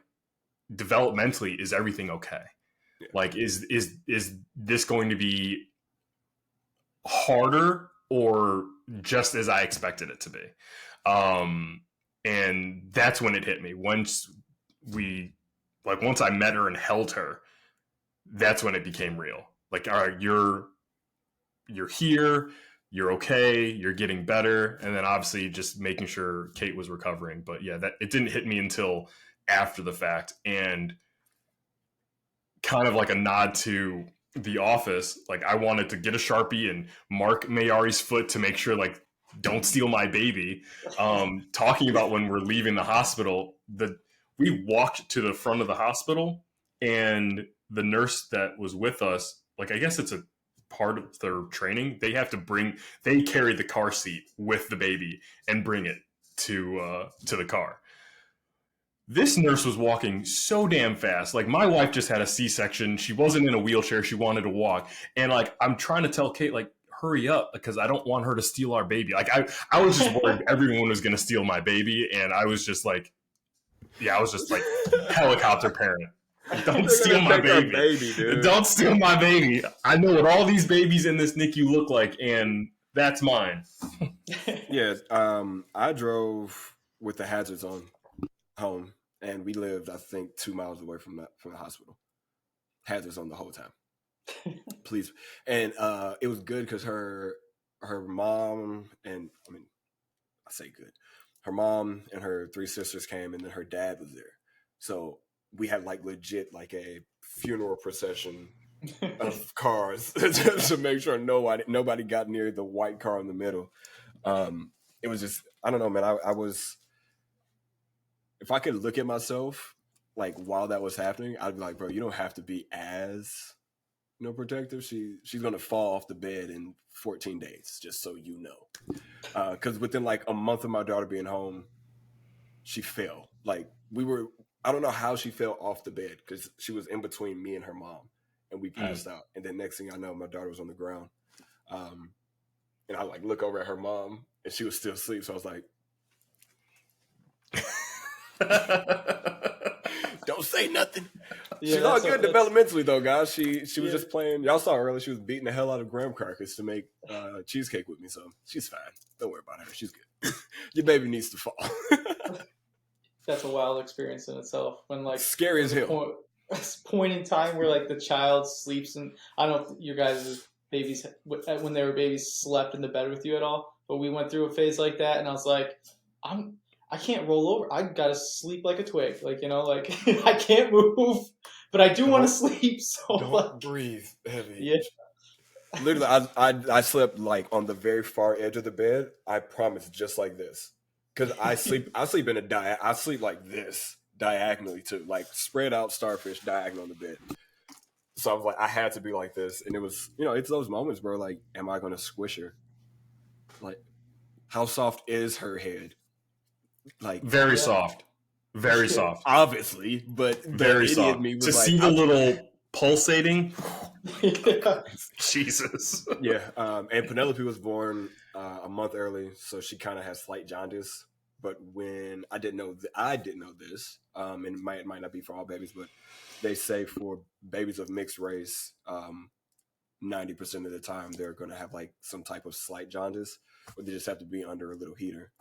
developmentally, is everything okay? Yeah. Like, is this going to be harder or just as I expected it to be? And that's when it hit me. Once I met her and held her, that's when it became real. Like, all right, you're here, you're okay, you're getting better. And then obviously just making sure Kate was recovering. But yeah, that it didn't hit me until after the fact. And kind of like a nod to The Office, like I wanted to get a Sharpie and mark Mayari's foot to make sure, like, don't steal my baby. Talking about when we're leaving the hospital, we walked to the front of the hospital, and the nurse that was with us, like, I guess it's a part of their training, they carry the car seat with the baby and bring it to the car. This nurse was walking so damn fast. Like, my wife just had a C-section. She wasn't in a wheelchair. She wanted to walk. And like, I'm trying to tell Kate, like, hurry up, because I don't want her to steal our baby. Like, I was just worried everyone was going to steal my baby. And I was just like, helicopter parent. Don't steal my baby, dude. Don't steal my baby. I know what all these babies in this NICU look like, and that's mine. Yeah, I drove with the hazards on home, and we lived, I think, 2 miles away from the hospital. Hazards on the whole time. Please. And it was good because her mom, and I mean, I say good. Her mom and her 3 sisters came, and then her dad was there. So we had like legit like a funeral procession of cars to make sure nobody got near the white car in the middle. It was just, I don't know, man. I was, if I could look at myself like while that was happening, I'd be like, bro, you don't have to be as, protective. She's gonna fall off the bed in 14 days, just so you know. Because within like a month of my daughter being home, she fell. Like, I don't know how she fell off the bed, because she was in between me and her mom, and we passed out. And then next thing I know, my daughter was on the ground. And I like look over at her mom, and she was still asleep. So I was like, don't say nothing. Yeah, she's all good developmentally though, guys. She was just playing. Y'all saw her earlier. She was beating the hell out of graham crackers to make cheesecake with me. So she's fine. Don't worry about her. She's good. Your baby needs to fall. That's a wild experience in itself. When like scary as hell. Point in time where like the child sleeps, and I don't know if your guys' babies when they were babies slept in the bed with you at all, but we went through a phase like that, and I was like, I can't roll over. I gotta sleep like a twig, like like I can't move, but I do want to sleep. So don't breathe heavy. Yeah. Literally, I slept like on the very far edge of the bed. I promise, just like this. Because I sleep in I sleep like this, diagonally too, like spread out starfish diagonal on the bed. So I was like, I had to be like this. And it was, it's those moments where like, am I going to squish her? Like, how soft is her head? Like, very soft. Very soft. Obviously, but very soft. To like, see the little pulsating. Yeah. Jesus. Yeah. And Penelope was born a month early, so she kind of has slight jaundice. But when I didn't know this, and it might not be for all babies, but they say for babies of mixed race, 90% of the time they're going to have like some type of slight jaundice, or they just have to be under a little heater.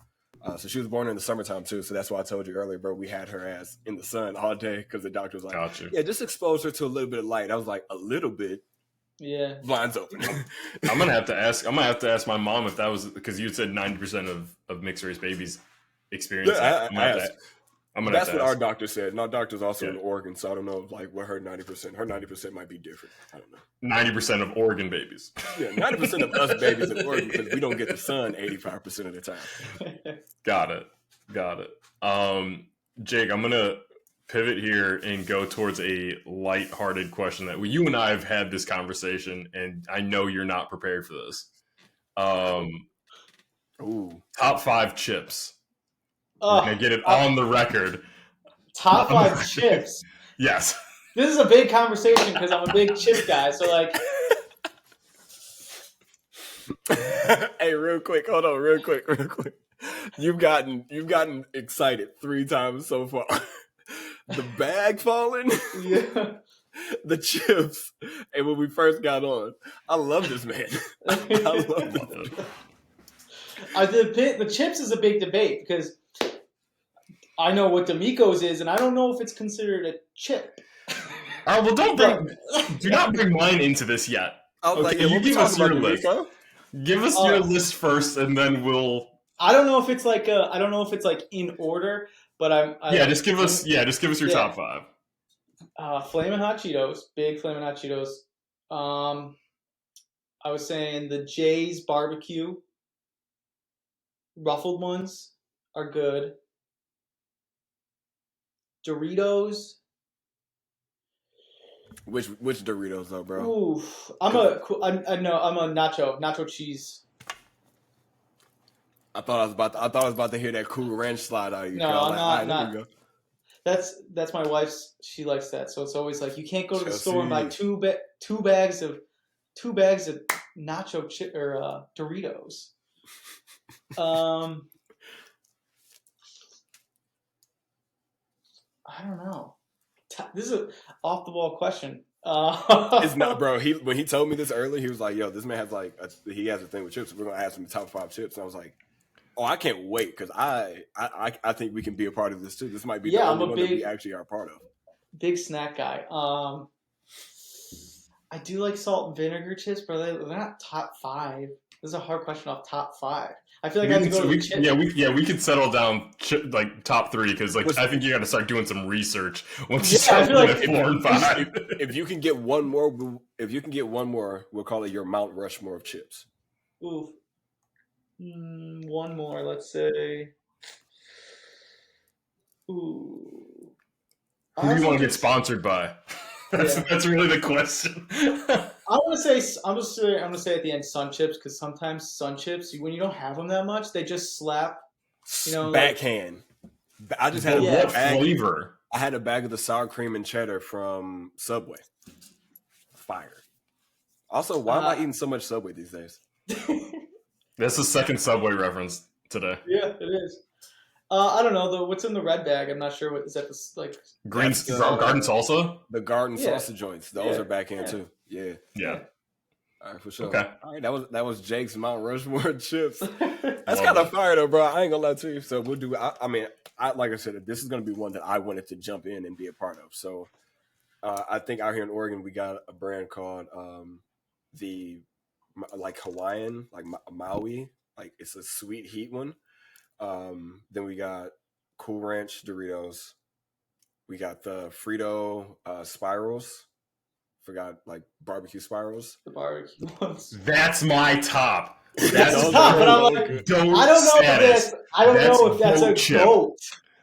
So she was born in the summertime too. So that's why I told you earlier, bro, we had her ass in the sun all day because the doctor was like, yeah, just expose her to a little bit of light. I was like, a little bit? Yeah. Blinds open. I'm gonna have to ask my mom if that was because you said 90% of mixed race babies experience that. That's what our doctor said. And our doctor's also in Yeah. Oregon, so I don't know like what her 90%. Her 90% might be different. I don't know. 90% of Oregon babies. Yeah, 90% of us babies in Oregon because we don't get the sun 85% of the time. Got it. Jake, I'm gonna pivot here and go towards a lighthearted question that you and I have had this conversation, and I know you're not prepared for this. Ooh. Top 5 chips. We're gonna get it on the record. Top 5 chips. Yes. This is a big conversation because I'm a big chip guy. So like, hey, real quick, hold on, real quick. You've gotten excited 3 times so far. The bag falling, yeah. the chips, and when we first got on, I love this man. I love him. The chips is a big debate because I know what De'Meco's is, and I don't know if it's considered a chip. Oh well, do not bring mine into this yet. I was like, Okay, you give us your list. De'Meco? Give us your list first, and then we'll. I don't know if it's like in order, but just give us your top 5. Flamin' Hot Cheetos, big Flamin' Hot Cheetos. I was saying the Jay's barbecue, ruffled ones are good. Doritos. Which Doritos though, bro? Oof, I'm a nacho cheese. I thought I was about to hear that Cool Ranch slide out of you. No, I'm not. That's my wife's. She likes that, so it's always like you can't go to the store and buy two bags of nacho chip or Doritos. I don't know. This is an off the wall question. It's not, bro. When he told me this early, he was like, "Yo, this man has he has a thing with chips. We're gonna ask him the top 5 chips." And I was like, "Oh, I can't wait because I think we can be a part of this too. This might be the only one that we actually are a part of." Big snack guy. I do like salt and vinegar chips, but they're not top 5. This is a hard question off top 5. I feel like I have to go to the chips. We could settle down like top 3 because I think you got to start doing some research once you I start feel like at 4 and 5. If you can get one more, we'll call it your Mount Rushmore of chips. Ooh. One more, let's say. Ooh. Who do you want to get sponsored by? That's really the question. I'm gonna say at the end Sun Chips because sometimes Sun Chips when you don't have them that much they just slap. Backhand. I just had what flavor? I had a bag of the sour cream and cheddar from Subway. Fire. Also, why am I eating so much Subway these days? That's the second Subway reference today. Yeah, it is. I don't know what's in the red bag. I'm not sure what is that. Like garden salsa. The garden salsa joints. Those are backhand too. Yeah. All right, for sure. Okay. All right, that was Jake's Mount Rushmore chips. That's kind of fire though, bro. I ain't gonna lie to you. So we'll do. I mean, like I said, this is gonna be one that I wanted to jump in and be a part of. So I think out here in Oregon we got a brand called the like Hawaiian, like Maui, like it's a sweet heat one. Then we got Cool Ranch Doritos. We got the Frito spirals. Forgot like barbecue spirals. The barbecue ones. That's my top. That's top, but I'm like, I don't know if that's a chip. goat.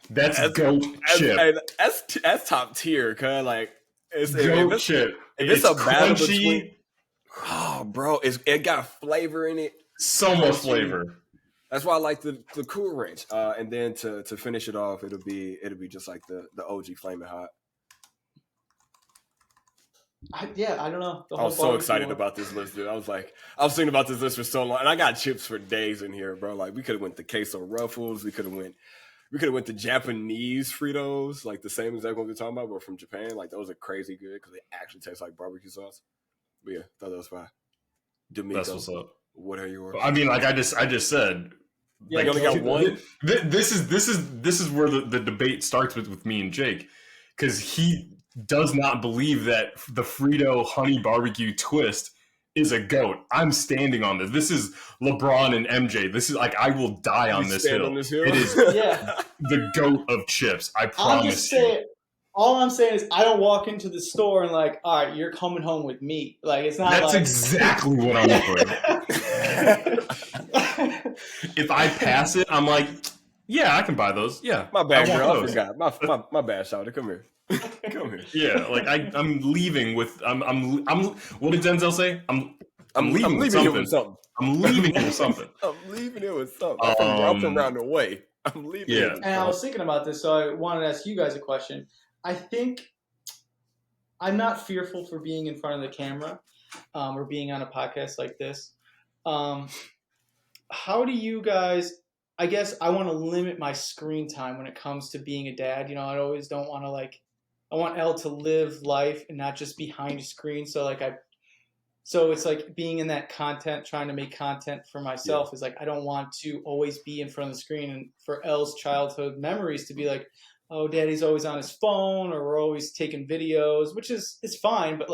That's goat chip. That's top tier, cause like it's goat chip. If it's a battle between, oh, bro, it got flavor in it. So much flavor. That's why I like the Cool Ranch. And then to finish it off, it'll be just like the OG Flamin' Hot. I don't know. I was so excited about this list, dude. I was thinking about this list for so long, and I got chips for days in here, bro. Like we could have went the queso ruffles, we could have went the Japanese Fritos, like the same exact ones we're talking about, but from Japan. Like those are crazy good because they actually taste like barbecue sauce. But yeah, thought that was fine. De'Meco, that's what's up. What are yours? I mean, like I just said. Yeah, like, you only got one. This is where the debate starts with me and Jake, because does not believe that the Frito honey barbecue twist is a goat. I'm standing on this. This is LeBron and MJ. This is like, I will die on this hill. It is the goat of chips. I promise you. All I'm saying is I don't walk into the store and like, all right, you're coming home with me. Like, it's not. That's like... exactly what I'm doing. If I pass it, I'm like, yeah, I can buy those. Yeah, my bad, girl. I forgot. My bad, Shawty. Come here. Come here. Yeah, like I'm leaving with. I'm. What did Denzel say? I'm leaving with something. I'm leaving it with something. I'm leaving it with something. I'm from around the way. I'm leaving. Yeah. And I was thinking about this, so I wanted to ask you guys a question. I think I'm not fearful for being in front of the camera or being on a podcast like this. How do you guys? I guess I want to limit my screen time when it comes to being a dad. You know, I always don't want to I want Elle to live life and not just behind a screen. So so it's like being in that content, trying to make content for myself is like, I don't want to always be in front of the screen. And for Elle's childhood memories to be like, oh, daddy's always on his phone or we're always taking videos, which it's fine. But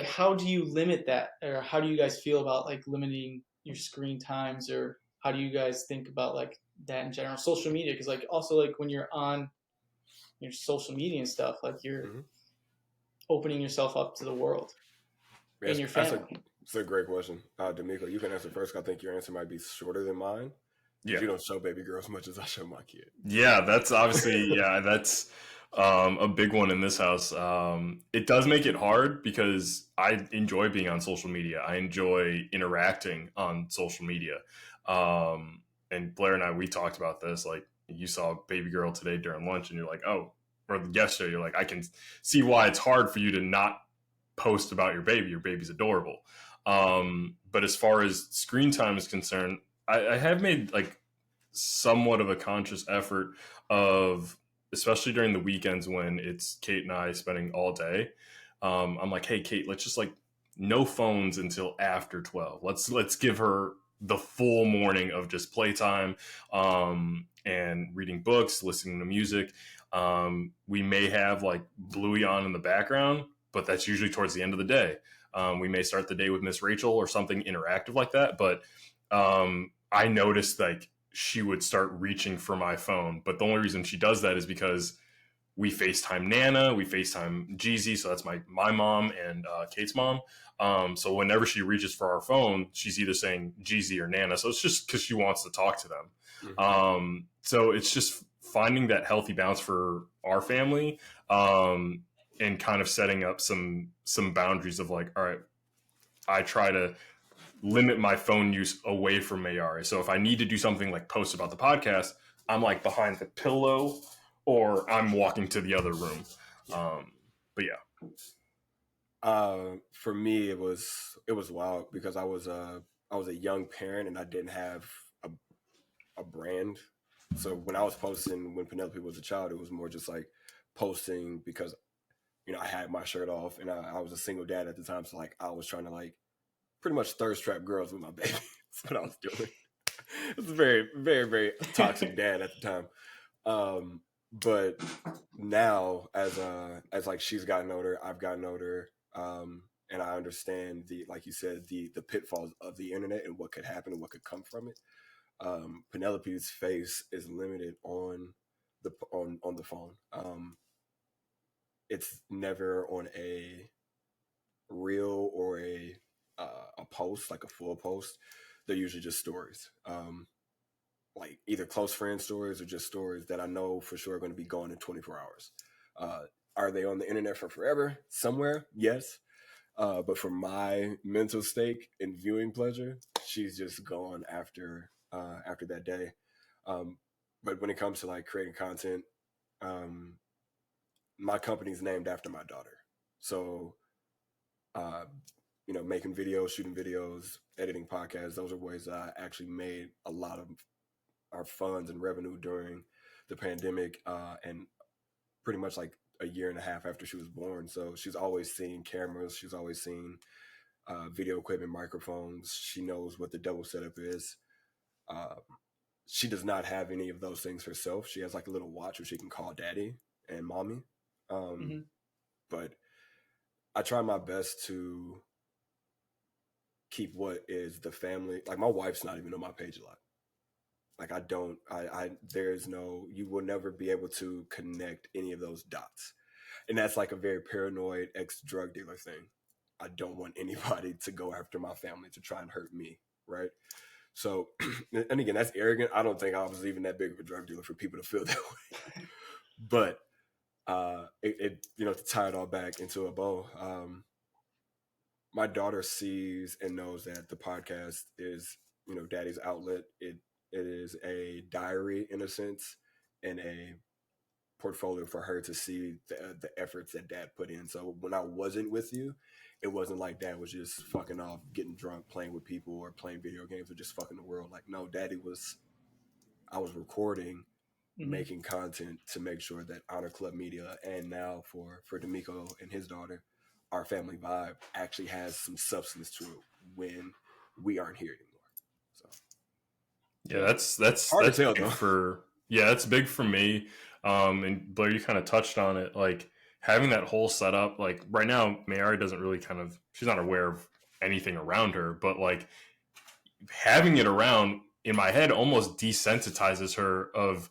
how do you limit that? Or how do you guys feel about limiting your screen times, or how do you guys think about that in general? Social media, because also when you're on your social media and stuff, you're opening yourself up to the world and your family. That's a great question. De'Meco, you can answer first. I think your answer might be shorter than mine. Yeah. You don't show baby girl as much as I show my kid. Yeah, that's obviously, that's a big one in this house. It does make it hard because I enjoy being on social media. I enjoy interacting on social media. And Blair and I, we talked about this. Like, you saw baby girl today during lunch and you're like, oh, or yesterday, you're like, I can see why it's hard for you to not post about your baby. Your baby's adorable. But as far as screen time is concerned, I have made somewhat of a conscious effort of, especially during the weekends when it's Kate and I spending all day. I'm like, hey, Kate, let's just no phones until after 12. Let's give her the full morning of just playtime and reading books, listening to music. We may have Bluey on in the background, but that's usually towards the end of the day. We may start the day with Miss Rachel or something interactive like that. But I noticed she would start reaching for my phone. But the only reason she does that is because we FaceTime Nana, we FaceTime Jeezy. So that's my mom and Kate's mom. So whenever she reaches for our phone, she's either saying Jeezy or Nana. So it's just because she wants to talk to them. Mm-hmm. So it's just finding that healthy balance for our family and kind of setting up some boundaries of all right, I try to limit my phone use away from Mayari. So if I need to do something post about the podcast, I'm behind the pillow or I'm walking to the other room. But yeah. For me, it was wild because I was a young parent and I didn't have a brand. So when I was posting when Penelope was a child, it was more just posting because, I had my shirt off and I was a single dad at the time. So I was trying to pretty much thirst trap girls with my baby. That's what I was doing. It was a very, very, very toxic dad at the time. But now as she's gotten older, I've gotten older. And I understand like you said, the pitfalls of the internet and what could happen and what could come from it. Penelope's face is limited on the phone. It's never on a reel or a post, a full post. They're usually just stories, either close friend stories or just stories that I know for sure are going to be gone in 24 hours. Are they on the internet for forever? Somewhere, yes. But for my mental stake and viewing pleasure, she's just gone after that day. But when it comes to creating content, my company's named after my daughter. So, making videos, shooting videos, editing podcasts, those are ways that I actually made a lot of our funds and revenue during the pandemic and pretty much a year and a half after she was born. So she's always seen cameras. She's always seen video equipment, microphones. She knows what the double setup is. She does not have any of those things herself. She has a little watch where she can call daddy and mommy. Mm-hmm. But I try my best to keep what is the family. Like my wife's not even on my page a lot. Like there's no, you will never be able to connect any of those dots. And that's like a very paranoid ex-drug dealer thing. I don't want anybody to go after my family to try and hurt me, right? So, and again, that's arrogant. I don't think I was even that big of a drug dealer for people to feel that way. But to tie it all back into a bow, my daughter sees and knows that the podcast is, daddy's outlet. It is a diary in a sense, and a portfolio for her to see the efforts that dad put in. So when I wasn't with you, it wasn't like dad was just fucking off, getting drunk, playing with people, or playing video games, or just fucking the world. Like, no, I was recording, making content to make sure that Honor Club Media, and now for De'Meco and his daughter, our family vibe actually has some substance to it when we aren't here anymore. So yeah, that's hard that's to tell, big though. that's big for me. And Blair, you kind of touched on it, like having that whole setup. Like right now, Mayari doesn't really she's not aware of anything around her, but like having it around in my head almost desensitizes her of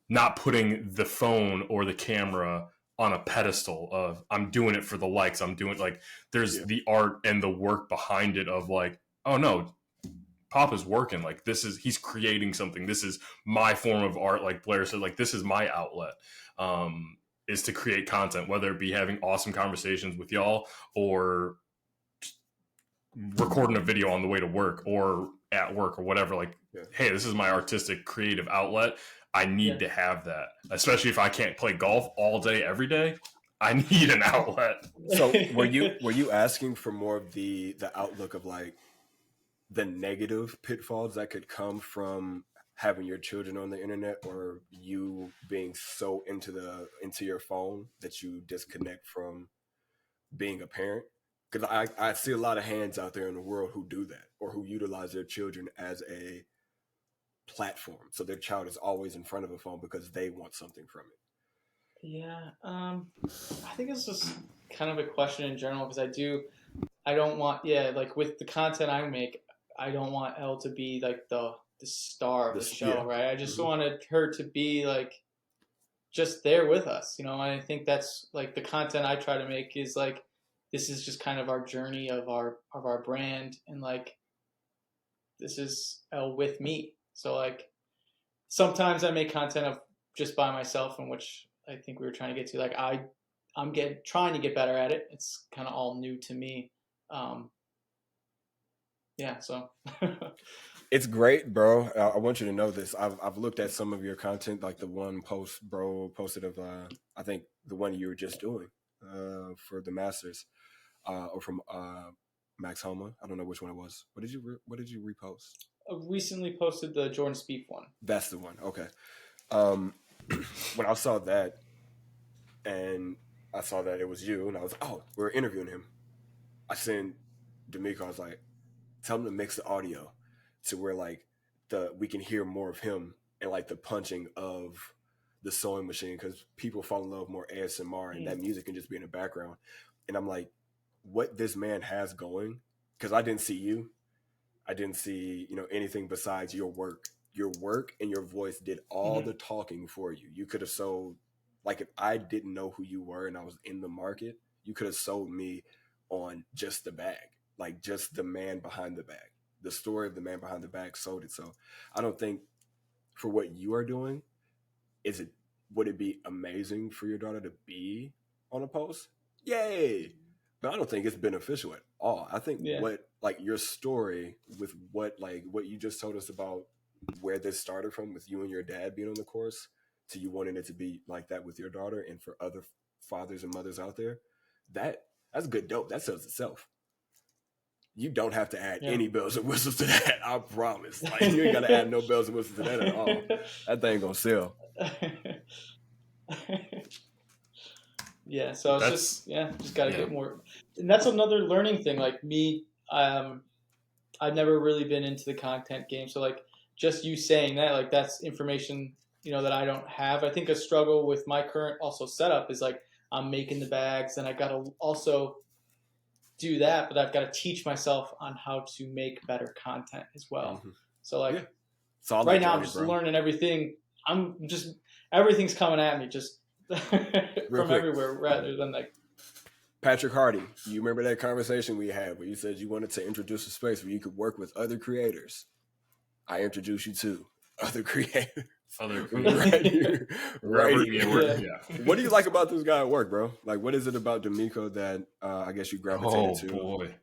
not putting the phone or the camera on a pedestal of I'm doing it for the likes. I'm doing like there's the art and the work behind it of like, oh no, Papa's working. Like he's creating something. This is my form of art. Like Blair said, like this is my outlet. Is to create content, whether it be having awesome conversations with y'all or recording a video on the way to work or at work or whatever. Like, hey, this is my artistic creative outlet. I need to have that, especially if I can't play golf all day, every day. I need an outlet. So were you asking for more of the outlook of like the negative pitfalls that could come from having your children on the internet, or you being so into your phone that you disconnect from being a parent? Because I see a lot of hands out there in the world who do that, or who utilize their children as a platform. So their child is always in front of a phone because they want something from it. Yeah. I think it's just kind of a question in general, because I don't want, like with the content I make, I don't want Elle to be like the star of the show, right? I just wanted her to be like just there with us, and I think that's like the content I try to make is like, this is just kind of our journey of our brand, and like this is Elle with me. So like sometimes I make content of just by myself, in which I think we were trying to get to. Like I'm trying to get better at it. It's kind of all new to me. So it's great, bro. I want you to know this. I've looked at some of your content, like the one post bro posted of I think the one you were just doing for the Masters, or from Max Homa. I don't know which one it was. What did you repost? I recently posted the Jordan Spieth one. That's the one. Okay. When I saw that, and I saw that it was you, and I was like, oh, we're interviewing him. I sent De'Meco, I was like, tell him to mix the audio to where like we can hear more of him, and like the punching of the sewing machine, because people fall in love with more ASMR, and that music can just be in the background. And I'm like, what this man has going, because I didn't see you. I didn't see, anything besides your work. Your work and your voice did all the talking for you. You could have sold, like if I didn't know who you were and I was in the market, you could have sold me on just the bag, like just the man behind the bag. The story of the man behind the bag sold it. So I don't think for what you are doing, would it be amazing for your daughter to be on a post? Yay! But I don't think it's beneficial at all. I think what like your story with what you just told us about where this started from, with you and your dad being on the course, to you wanting it to be like that with your daughter, and for other fathers and mothers out there, that's good dope. That sells itself. You don't have to add any bells and whistles to that. I promise. Like, you ain't gotta add no bells and whistles to that at all. That thing gonna sell. Yeah, so it's just got to get more. And that's another learning thing. Like me, I've never really been into the content game. So like just you saying that, like that's information, that I don't have. I think a struggle with my current also setup is like, I'm making the bags, and I got to also do that, but I've got to teach myself on how to make better content as well. Mm-hmm. So like Yeah. It's all right that now, I'm journey, just bro. learning everything. Everything's coming at me just Real from quick. everywhere rather than like. Patrick Hardy, you remember that conversation we had where you said you wanted to introduce a space where you could work with other creators? I introduce you to other creators. Other creators. Right here. Wherever, Right here. yeah. What do you like about this guy at work, bro? Like, what is it about De'Meco that I guess you gravitated to? Boy.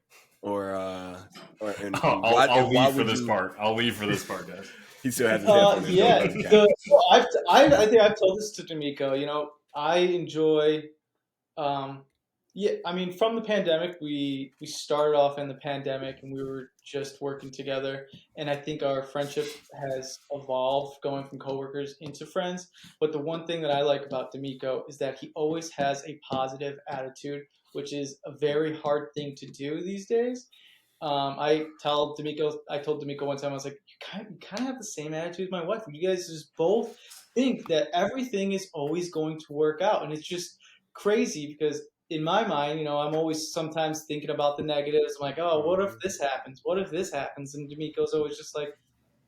Or and I'll why leave for would this you? part. I'll leave for this part, guys. He still has his headphones in. Yeah, Don't let him I think I've told this to De'Meco. You know, I enjoy. Yeah, I mean, from the pandemic, we started off in the pandemic, and we were just working together, and I think our friendship has evolved, going from coworkers into friends. But the one thing that I like about De'Meco is that he always has a positive attitude, which is a very hard thing to do these days. I told De'Meco one time, I was like, you kind of have the same attitude as my wife. You guys just both think that everything is always going to work out. And it's just crazy because in my mind, you know, I'm always sometimes thinking about the negatives. I'm like, oh, what if this happens? What if this happens? And De'Meco's always just like,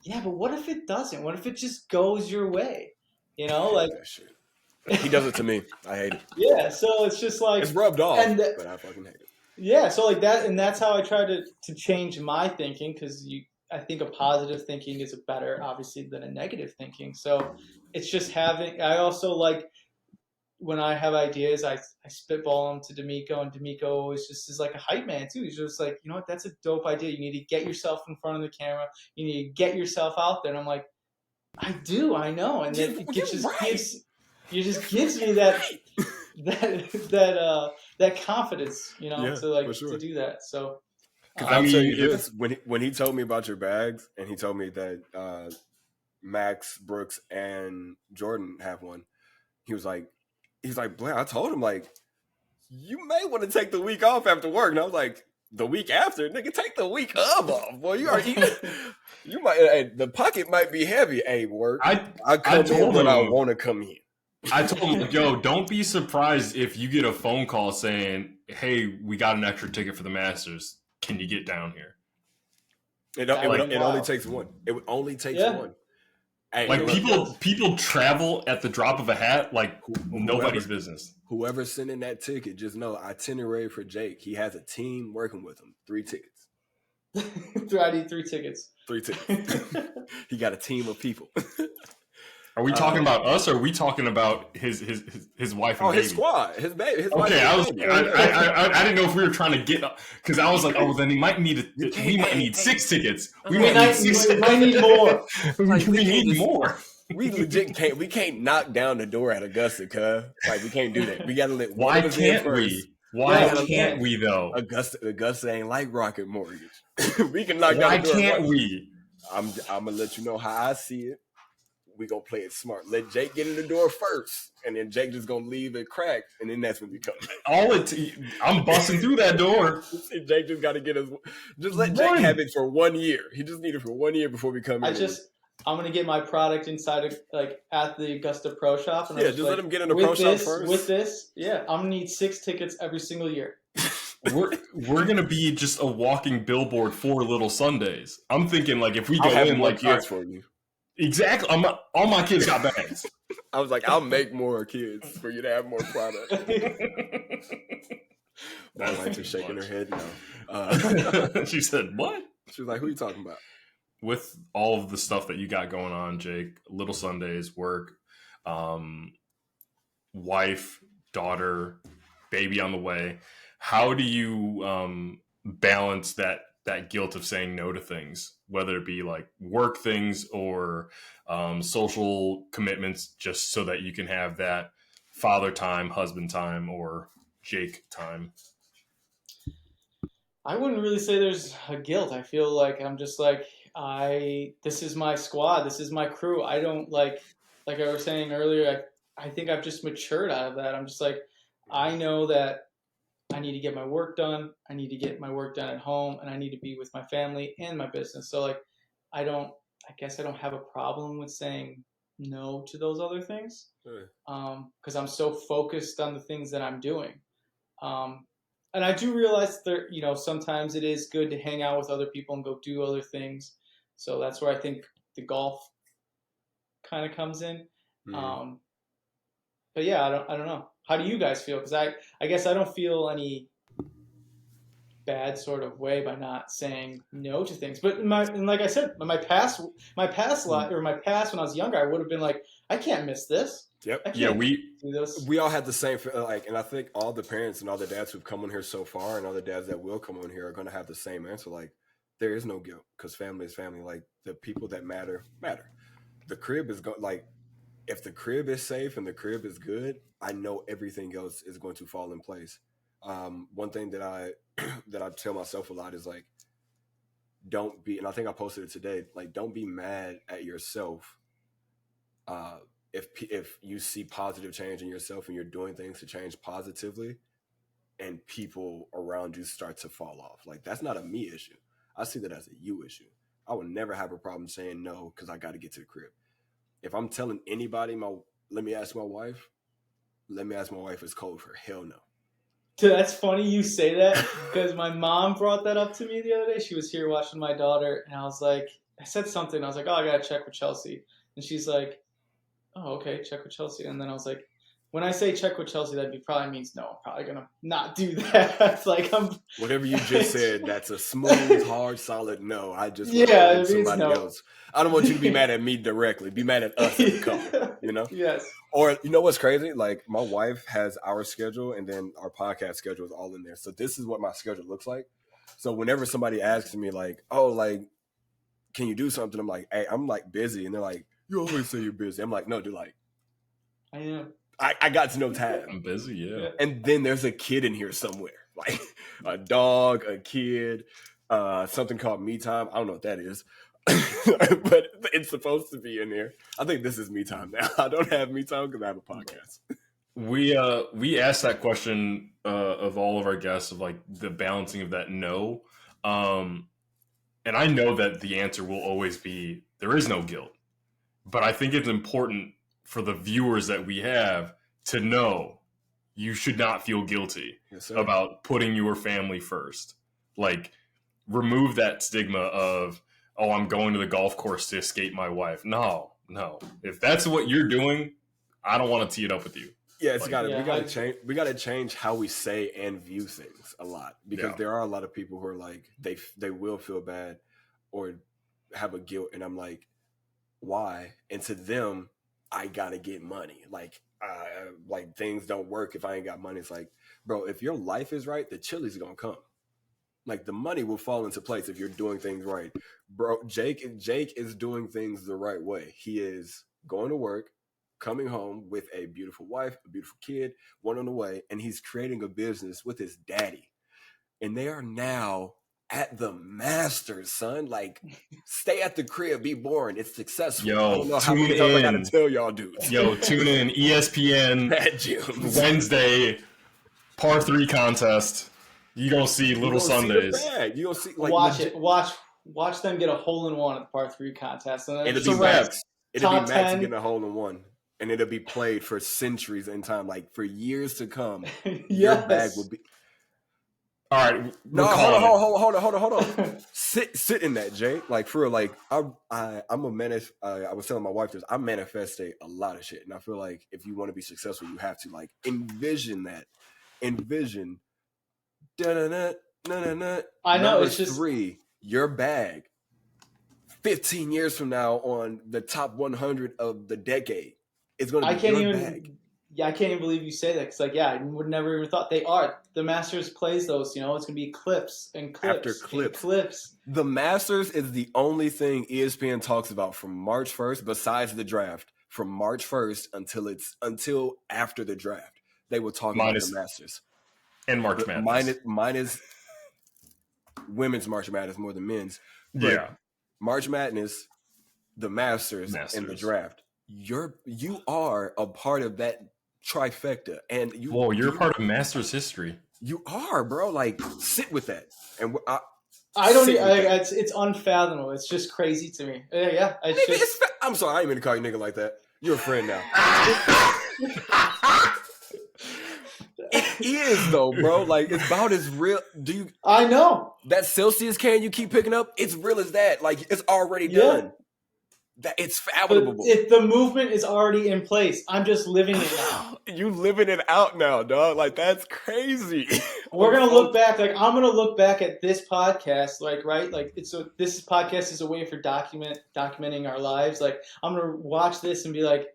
yeah, but what if it doesn't? What if it just goes your way? You know, like that shit. He does it to me. I hate it. yeah. So it's just like It's rubbed off, and but I fucking hate it. yeah, so like that, and that's how I try to change my thinking because I think a positive thinking is better, obviously, than a negative thinking. So it's just having. I also like when I have ideas, I spitball them to De'Meco, and De'Meco always just is like a hype man too. He's just like, you know what, that's a dope idea. You need to get yourself in front of the camera. You need to get yourself out there. And I'm like, I do, I know, and then it just gives me that confidence, you know, to like to do that. So because I'll tell you this: when he told me about your bags, and he told me that Max, Brooks, and Jordan have one, he's like, Blair, I told him like, you may want to take the week off after work, and I was like, the week after, nigga, take the week of off, boy. You are you might the pocket might be heavy. Hey, work. I come in when I want to come in. I told him, yo, don't be surprised if you get a phone call saying, hey, we got an extra ticket for the Masters. Can you get down here? It only takes one. It only takes one. Hey, like people travel at the drop of a hat like nobody's business. Whoever's sending that ticket, just know itinerary for Jake. He has a team working with him. 3 tickets. I need 3 tickets. 3 tickets. He got a team of people. Are we talking about us, or are we talking about his wife and baby? His squad, his baby. His okay, I didn't know if we were trying to get because I was like, oh, then we might need 6 tickets. We might need more. We need more. We legit can't. We can't knock down the door at Augusta, cuz like we can't do that. We gotta let. Why can't we? Why can't we though? Augusta ain't like Rocket Mortgage. We can knock down the door. Why can't we? I'm gonna let you know how I see it. We gonna play it smart. Let Jake get in the door first, and then Jake just gonna leave it cracked, and then that's when we come. I'm busting through that door. Jake just gotta get his. Just let Jake have it for 1 year. He just need it for 1 year before we come in. I'm gonna get my product inside of at the Augusta Pro Shop, and just let him get in the Pro Shop first. With this, yeah, I'm gonna need 6 tickets every single year. We're gonna be just a walking billboard for Little Sundays. I'm thinking like if we go in like kids for you. Exactly. All my kids got bags. I was like, I'll make more kids for you to have more product. My wife is shaking her head now. She said, what? She was like, who are you talking about? With all of the stuff that you got going on, Jake, Little Sundays, work, wife, daughter, baby on the way, how do you balance that guilt of saying no to things, whether it be like work things or social commitments, just so that you can have that father time, husband time, or Jake time? I wouldn't really say there's a guilt. I feel like I'm just like, this is my squad. This is my crew. I don't like I was saying earlier, I think I've just matured out of that. I'm just like, I know that I need to get my work done. I need to get my work done at home, and I need to be with my family and my business. So like, I guess I don't have a problem with saying no to those other things. Yeah. Because I'm so focused on the things that I'm doing. And I do realize that, sometimes it is good to hang out with other people and go do other things. So that's where I think the golf kind of comes in. Mm. But yeah, I don't know. How do you guys feel? Because I guess I don't feel any bad sort of way by not saying no to things. But and like I said, my past life, or my past when I was younger, I would have been like, I can't miss this. Yep. I can't Yeah, do this. We all had the same, and I think all the parents and all the dads who've come on here so far and all the dads that will come on here are going to have the same answer. Like, there is no guilt because family is family. Like, the people that matter. The crib is like, if the crib is safe and the crib is good, I know everything else is going to fall in place. One thing that I that I tell myself a lot is like, don't be, and I think I posted it today, like, don't be mad at yourself if you see positive change in yourself and you're doing things to change positively and people around you start to fall off. Like, that's not a me issue. I see that as a you issue. I would never have a problem saying no because I got to get to the crib. If I'm telling anybody, let me ask my wife it's cold for hell no. Dude, that's funny you say that because my mom brought that up to me the other day. She was here watching my daughter, and I said something. I was like, oh, I got to check with Chelsea. And she's like, oh, okay, check with Chelsea. And then I was like, when I say check with Chelsea, that probably means no. I'm probably going to not do that. Like, whatever you just said, that's a smooth, hard, solid no. I just want it means somebody no. else. I don't want you to be mad at me directly. Be mad at us as a couple, Yes. Or, you know what's crazy? Like, my wife has our schedule and then our podcast schedule is all in there. So this is what my schedule looks like. So whenever somebody asks me, like, oh, like, can you do something? I'm like, hey, I'm, like, busy. And they're like, you always say you're busy. I'm like, no, dude, like, I am. I got to know time. I'm busy, yeah. And then there's a kid in here somewhere, like a dog, a kid, something called me time. I don't know what that is, but it's supposed to be in there. I think this is me time now. I don't have me time because I have a podcast. We asked that question of all of our guests of like the balancing of that no, and I know that the answer will always be there is no guilt, but I think it's important for the viewers that we have to know you should not feel guilty about putting your family first. Like, remove that stigma of, oh, I'm going to the golf course to escape my wife. No. If that's what you're doing, I don't want to tee it up with you. Yeah, we gotta change. We gotta change how we say and view things a lot because there are a lot of people who are like they will feel bad or have a guilt, and I'm like, why? And to them, I gotta get money. Like things don't work if I ain't got money. It's like, bro, if your life is right, the chili's gonna come. Like, the money will fall into place if you're doing things right. Bro, Jake is doing things the right way. He is going to work, coming home with a beautiful wife, a beautiful kid, one on the way, and he's creating a business with his daddy. And they are now at the Masters, son. Like, stay at the crib, be boring. It's successful. Yo, I don't know how many times I gotta tell y'all dudes. Yo, tune in ESPN Wednesday par 3 contest. You gonna see Little Sundays. You gonna see, like, watch it. Watch them get a hole-in-one at the par 3 contest. And it'll be Max. It'll be Max getting a hole-in-one. And it'll be played for centuries in time, like for years to come. Yes. Your bag will be. All right, hold on. Sit in that, Jake. Like, for real, like, I'm a menace. I was telling my wife this. I manifestate a lot of shit, and I feel like if you want to be successful, you have to like envision that. Envision. I know. It's just 3. Your bag. 15 years from now, on the top 100 of the decade, it's going to be your bag. Yeah, I can't even believe you say that. Because, like, I would never even thought they are. The Masters plays those, it's going to be clips and clips. After clips. And clips. The Masters is the only thing ESPN talks about from March 1st, besides the draft, from March 1st until after the draft. They will talk about the Masters. And March Madness. Minus women's March Madness more than men's. But yeah. March Madness, the Masters, and the draft. You are a part of that trifecta, and you're a part of Masters history. You are, bro. Like, sit with that. And it's unfathomable. It's just crazy to me. Yeah. I'm sorry, I ain't mean to call you nigga like that. You're a friend now. It is though, bro. Like it's about as real. I know that Celsius can you keep picking up? It's real as that. Like it's already done. That it's fathomable. If the movement is already in place, I'm just living it now. You living it out now, dog. Like that's crazy. We're gonna look back. Like I'm gonna look back at this podcast. Like right. Like this podcast is a way for documenting our lives. Like I'm gonna watch this and be like,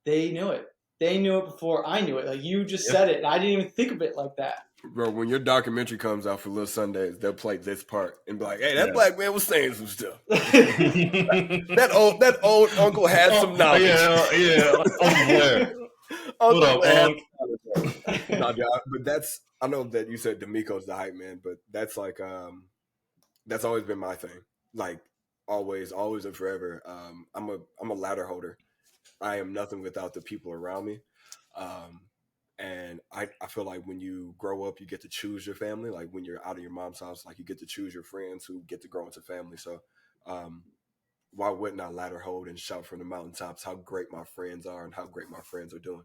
they knew it. They knew it before I knew it. Like you just said it, and I didn't even think of it like that. Bro, when your documentary comes out for Little Sundays, they'll play this part and be like, "Hey, that black man was saying some stuff. that old uncle had some knowledge." Yeah, Uncle Blair. What up, but I know that you said De'Meco's the hype man, but that's like that's always been my thing. Like always and forever. I'm a ladder holder. I am nothing without the people around me. And I feel like when you grow up, you get to choose your family. Like when you're out of your mom's house, like you get to choose your friends who get to grow into family. So why wouldn't I ladder hold and shout from the mountaintops how great my friends are and how great my friends are doing?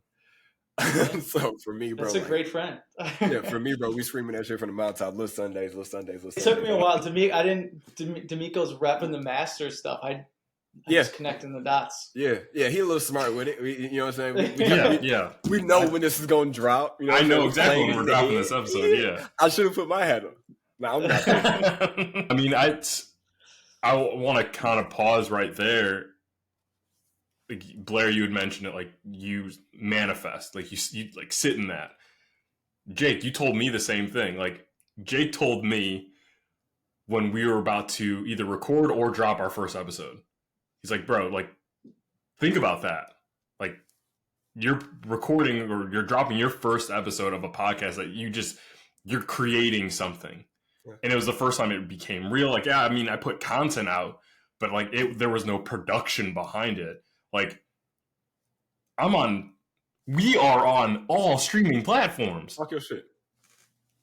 So for me, bro, that's a great friend. Yeah, for me, bro, we screaming that shit from the mountaintop. Little Sundays. It took me a while. De'Meco's repping the master stuff. I just connecting the dots. Yeah, he a little smart with it. You know what I'm saying? We know when this is going to drop. You know I know exactly when we're dropping this episode. Yeah. I should have put my hat on. No, I'm not. I mean, I want to kind of pause right there. Like Blair, you had mentioned it. Like you manifest. Like you like sit in that. Jake, you told me the same thing. Like Jake told me when we were about to either record or drop our first episode. He's like, bro, like, think about that. Like, you're recording or you're dropping your first episode of a podcast that you're creating something. Yeah. And it was the first time it became real. Like, yeah, I mean, I put content out, but like, there was no production behind it. Like, we are on all streaming platforms. Fuck your shit.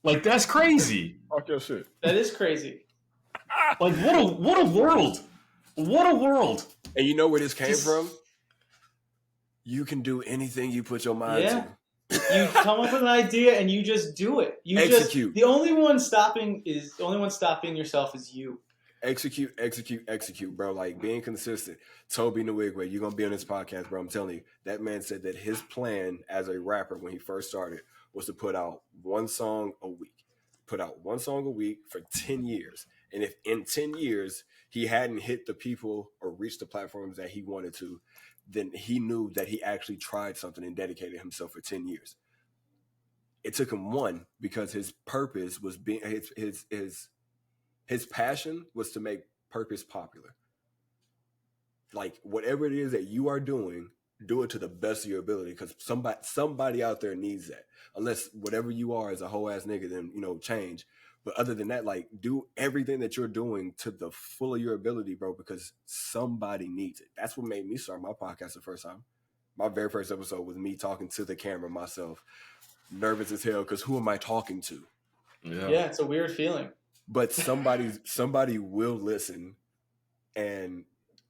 Like, that's crazy. Fuck your shit. That is crazy. Like, what a world. What a world. And you know where this came from? You can do anything you put your mind to. You come up with an idea and you just do it. You execute. The only one stopping yourself is you. Execute, bro. Like being consistent. Toby Nwigwe, you're gonna be on this podcast, bro. I'm telling you, that man said that his plan as a rapper when he first started was to put out one song a week. Put out one song a week for 10 years. And if in 10 years he hadn't hit the people or reached the platforms that he wanted to, then he knew that he actually tried something and dedicated himself for 10 years. It took him one because his purpose was being his passion was to make purpose popular. Like whatever it is that you are doing, do it to the best of your ability because somebody out there needs that. Unless whatever you are is a whole ass nigga, then change. But other than that, like do everything that you're doing to the full of your ability, bro, because somebody needs it. That's what made me start my podcast the first time. My very first episode was me talking to the camera myself, nervous as hell because who am I talking to? Yeah, it's a weird feeling. But somebody will listen, and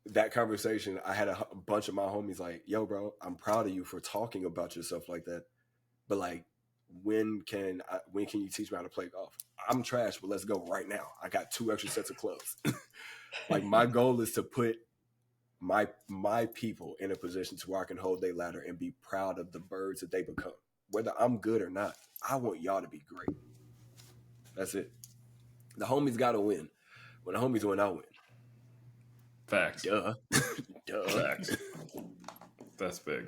that conversation, I had a bunch of my homies like, yo, bro, I'm proud of you for talking about yourself like that. But like, when can you teach me how to play golf? I'm trash, but let's go right now. I got 2 extra sets of clubs. Like my goal is to put my people in a position to where I can hold their ladder and be proud of the birds that they become. Whether I'm good or not, I want y'all to be great. That's it. The homies got to win. When the homies win, I win. Facts. Duh. Facts. That's big.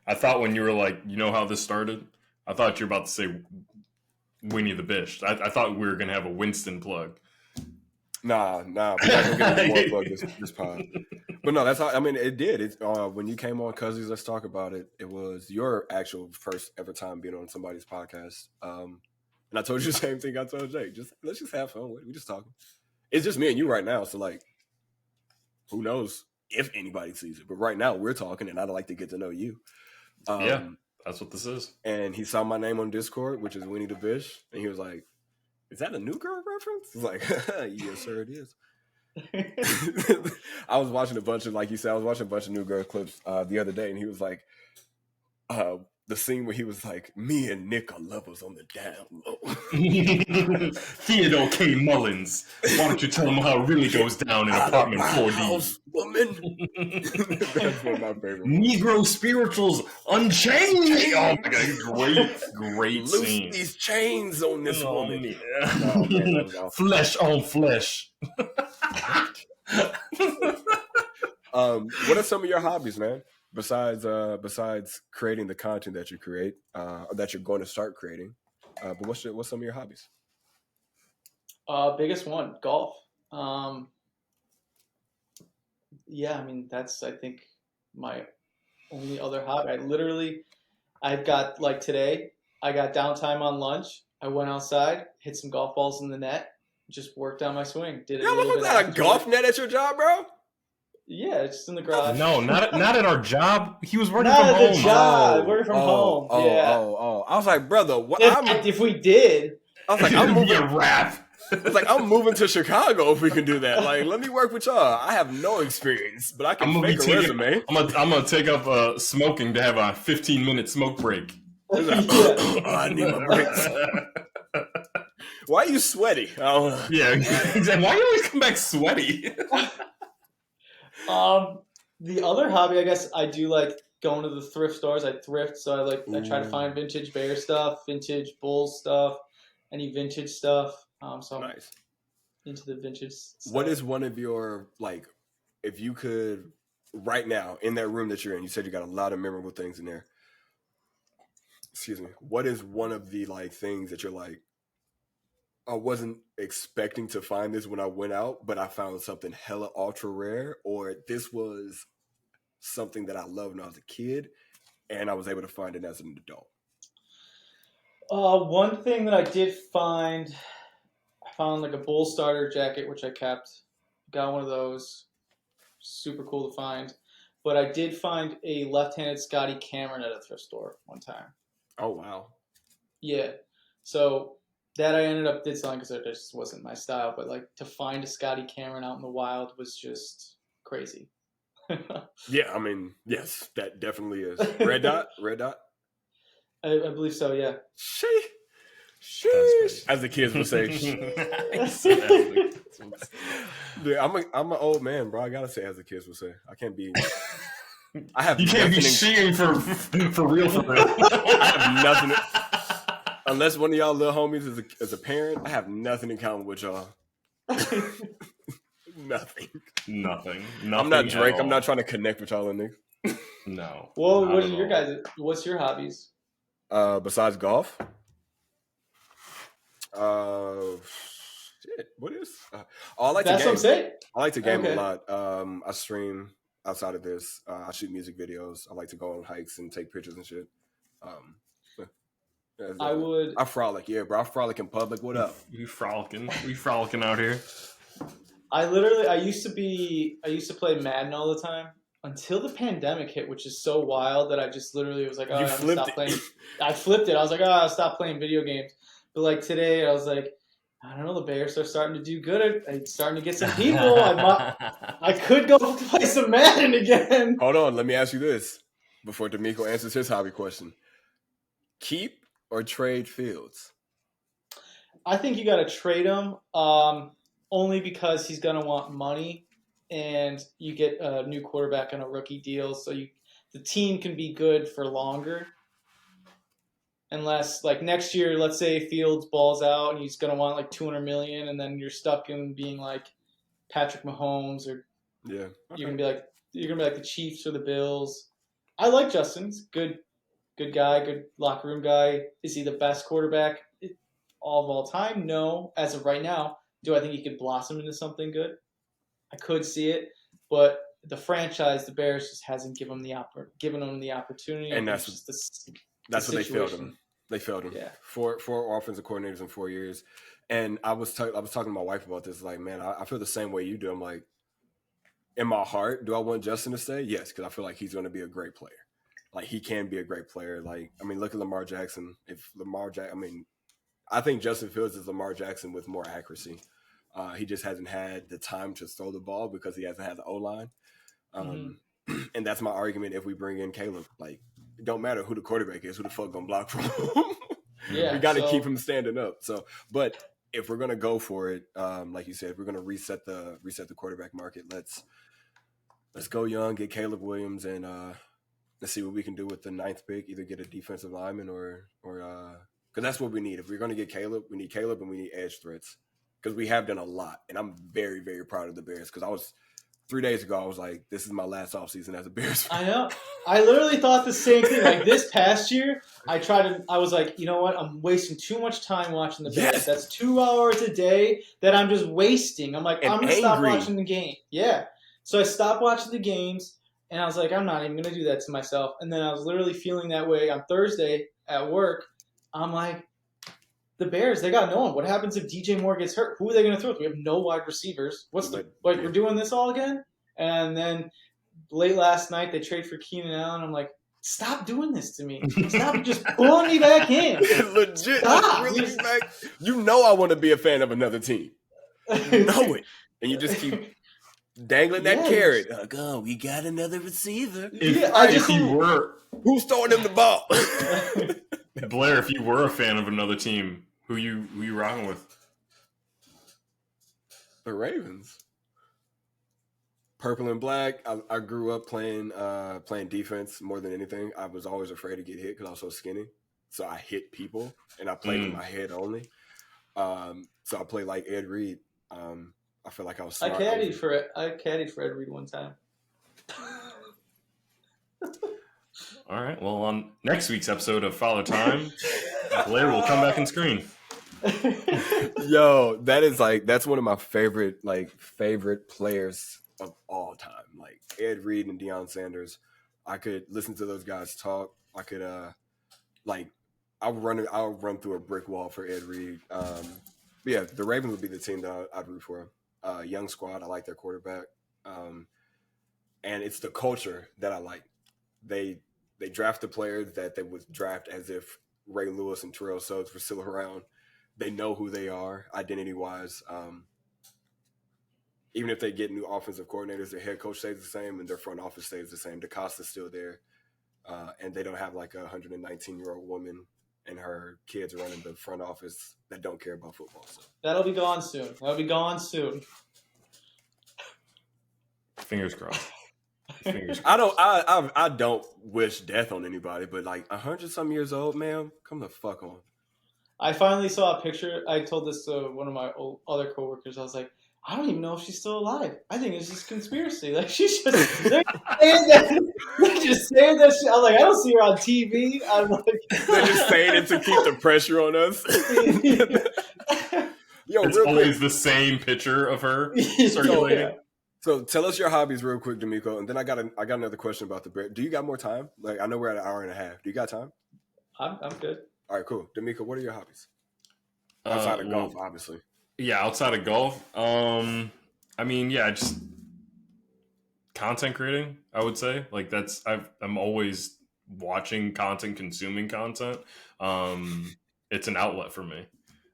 I thought when you were like, you know how this started? I thought you were about to say Winnie the Bish. I thought we were going to have a Winston plug. Nah. We're not going to get more plug this pod. But no, that's how, I mean, it did. It's when you came on Cousins, Let's Talk About It, it was your actual first ever time being on somebody's podcast. And I told you the same thing I told Jake. Let's just have fun with it. We just talking. It's just me and you right now. So like, who knows if anybody sees it? But right now we're talking, and I'd like to get to know you. Yeah, that's what this is. And he saw my name on Discord, which is Winnie the Bish, and he was like, "Is that a New Girl reference?" I was like, "Yes, sir, it is." I was watching a bunch of, like you said, I was watching a bunch of New Girl clips the other day, and he was like, the scene where he was like, "Me and Nick are lovers on the down low." Theodore K. Mullins, why don't you tell him how it really goes down in Out of apartment my 4D? house, woman. That's one of my favorite ones. Negro spirituals unchained. Oh my god, great Loose scene. these chains on this Oh, woman. man. Oh man, that was awesome. Flesh on flesh. What are some of your hobbies, man? Besides creating the content that you create, or that you're going to start creating, but what's some of your hobbies? Biggest one, golf. Yeah, I mean that's I think my only other hobby. I've got like today. I got downtime on lunch. I went outside, hit some golf balls in the net, just worked on my swing. Did it a Y'all little look bit like a after golf work. net at your job, bro? Yeah, it's just in the garage. No, not at our job. He was working Not from at the home. job. Working from home. Yeah. I was like, brother, what? If we did, I was like, I'm moving. Yeah, rap. It's like I'm moving to Chicago if we can do that. Like, let me work with y'all. I have no experience, but I can make a resume. I'm gonna take up smoking to have a 15-minute smoke break. Like, yeah. I need my breaks. Why are you sweaty? I don't know. Yeah, exactly. Why you always come back sweaty? The other hobby, I guess, I do like going to the thrift stores. I thrift, so I try to find vintage bear stuff, vintage bull stuff, any vintage stuff. So I'm Nice. into the vintage stuff. What is one of your, like, if you could right now in that room that you're in, you said you got a lot of memorable things in there. Excuse me. What is one of the like things that you're like, I wasn't expecting to find this when I went out, but I found something hella ultra rare, or this was something that I loved when I was a kid and I was able to find it as an adult? One thing that I did find, I found like a bull starter jacket, which I kept. Got one of those. Super cool to find. But I did find a left-handed Scotty Cameron at a thrift store one time. Oh, wow. Yeah. So that I ended up did something because it just wasn't my style. But like to find a Scotty Cameron out in the wild was just crazy. Yeah, I mean, yes, that definitely is. Red dot? Red dot? I believe so, yeah. Sheesh. As the kids would say. Dude, I'm an old man, bro. I gotta say, as the kids would say. I can't be. I have. You can't be sheeing for real. I have nothing. Unless one of y'all little homies is a parent, I have nothing in common with y'all. Nothing. I'm not Drake. I'm not trying to connect with y'all, niggas. No. Well, what are your guys? What's your hobbies? Besides golf. Shit. What is? I like That's to game. what I'm saying. I like to game a lot. I stream outside of this. I shoot music videos. I like to go on hikes and take pictures and shit. I frolic, yeah, bro. I frolic in public. What up? You frolicking? We frolicking out here. I used to play Madden all the time until the pandemic hit, which is so wild that I just literally was like, oh, I'm gonna stop playing. I flipped it. I was like, oh, I'll stop playing video games. But like today, I was like, I don't know, the Bears are starting to do good. It's starting to get some people. I could go play some Madden again. Hold on, let me ask you this before De'Meco answers his hobby question. Keep or trade Fields? I think you got to trade him, only because he's going to want money, and you get a new quarterback on a rookie deal, so the team can be good for longer. Unless, like, next year, let's say Fields balls out and he's going to want like $200 million, and then you're stuck in being like Patrick Mahomes, or you're gonna be like the Chiefs or the Bills. I like Justin. He's good guy, good locker room guy. Is he the best quarterback of all time? No. As of right now, do I think he could blossom into something good? I could see it, but the franchise, the Bears, just hasn't given him the opportunity. And that's what they failed him. They failed him. Yeah. Four offensive coordinators in 4 years. And I was talking to my wife about this. Like, man, I feel the same way you do. I'm like, in my heart, do I want Justin to stay? Yes, because I feel like he's going to be a great player. Like, he can be a great player. Like, I mean, look at Lamar Jackson. I think Justin Fields is Lamar Jackson with more accuracy. He just hasn't had the time to throw the ball because he hasn't had the O-line. And that's my argument if we bring in Caleb. Like, it don't matter who the quarterback is, who the fuck gonna block for him. Yeah, we got to keep him standing up. So, but if we're gonna go for it, like you said, we're gonna reset the quarterback market. Let's go young, get Caleb Williams, and let's see what we can do with the 9th pick. Either get a defensive lineman or because that's what we need. If we're gonna get Caleb, we need Caleb and we need edge threats because we have done a lot. And I'm very, very proud of the Bears because I was 3 days ago. I was like, this is my last offseason as a Bears fan. I know. I literally thought the same thing. Like this past year, I was like, you know what? I'm wasting too much time watching the Bears. Yes. That's 2 hours a day that I'm just wasting. I'm like, And I'm going to stop angry. watching the game. Yeah. So I stopped watching the games, and I was like, I'm not even going to do that to myself. And then I was literally feeling that way on Thursday at work. I'm like, the Bears, they got no one. What happens if DJ Moore gets hurt? Who are they going to throw? We have no wide receivers. We're doing this all again? And then late last night, they trade for Keenan Allen. I'm like, stop doing this to me. Stop just pulling me back in. Legit. Stop. Really back. You know I want to be a fan of another team. You know it. And you just keep dangling that carrot. Like, oh, we got another receiver. Who's throwing him the ball? Blair, if you were a fan of another team, who you rocking with? The Ravens. Purple and black. I grew up playing defense more than anything. I was always afraid to get hit because I was so skinny. So I hit people, and I played with my head only. So I played like Ed Reed. I feel like I was smart. I caddied for Ed Reed one time. All right. Well, on next week's episode of Father Time, Blair will come back and screen. Yo, that's one of my favorite players of all time. Like Ed Reed and Deion Sanders. I could listen to those guys talk. I could I'll run through a brick wall for Ed Reed. Yeah, the Ravens would be the team that I'd root for. Young squad. I like their quarterback. And it's the culture that I like. They draft the players that they would draft as if Ray Lewis and Terrell Suggs were still around. They know who they are identity-wise. Even if they get new offensive coordinators, their head coach stays the same and their front office stays the same. DeCosta's still there. And they don't have like a 119-year-old woman and her kids running the front office that don't care about football. So. That'll be gone soon. Fingers crossed. I don't wish death on anybody, but like 100-some years old, man, come the fuck on. I finally saw a picture. I told this to one of my other coworkers. I was like, I don't even know if she's still alive. I think it's just conspiracy. Like she's just they're just saying that shit. I'm like, I don't see her on TV. I'm like, they're just saying it to keep the pressure on us. Yo, it's always the same picture of her circulating. Yeah. So tell us your hobbies real quick, De'Meco, and then I got another question about the Bears. Do you got more time? Like I know we're at an hour and a half. Do you got time? I'm good. All right, cool. De'Meco, what are your hobbies? Outside of golf, obviously. Yeah, outside of golf. I mean, yeah, just content creating, I would say. Like I'm always watching content, consuming content. It's an outlet for me.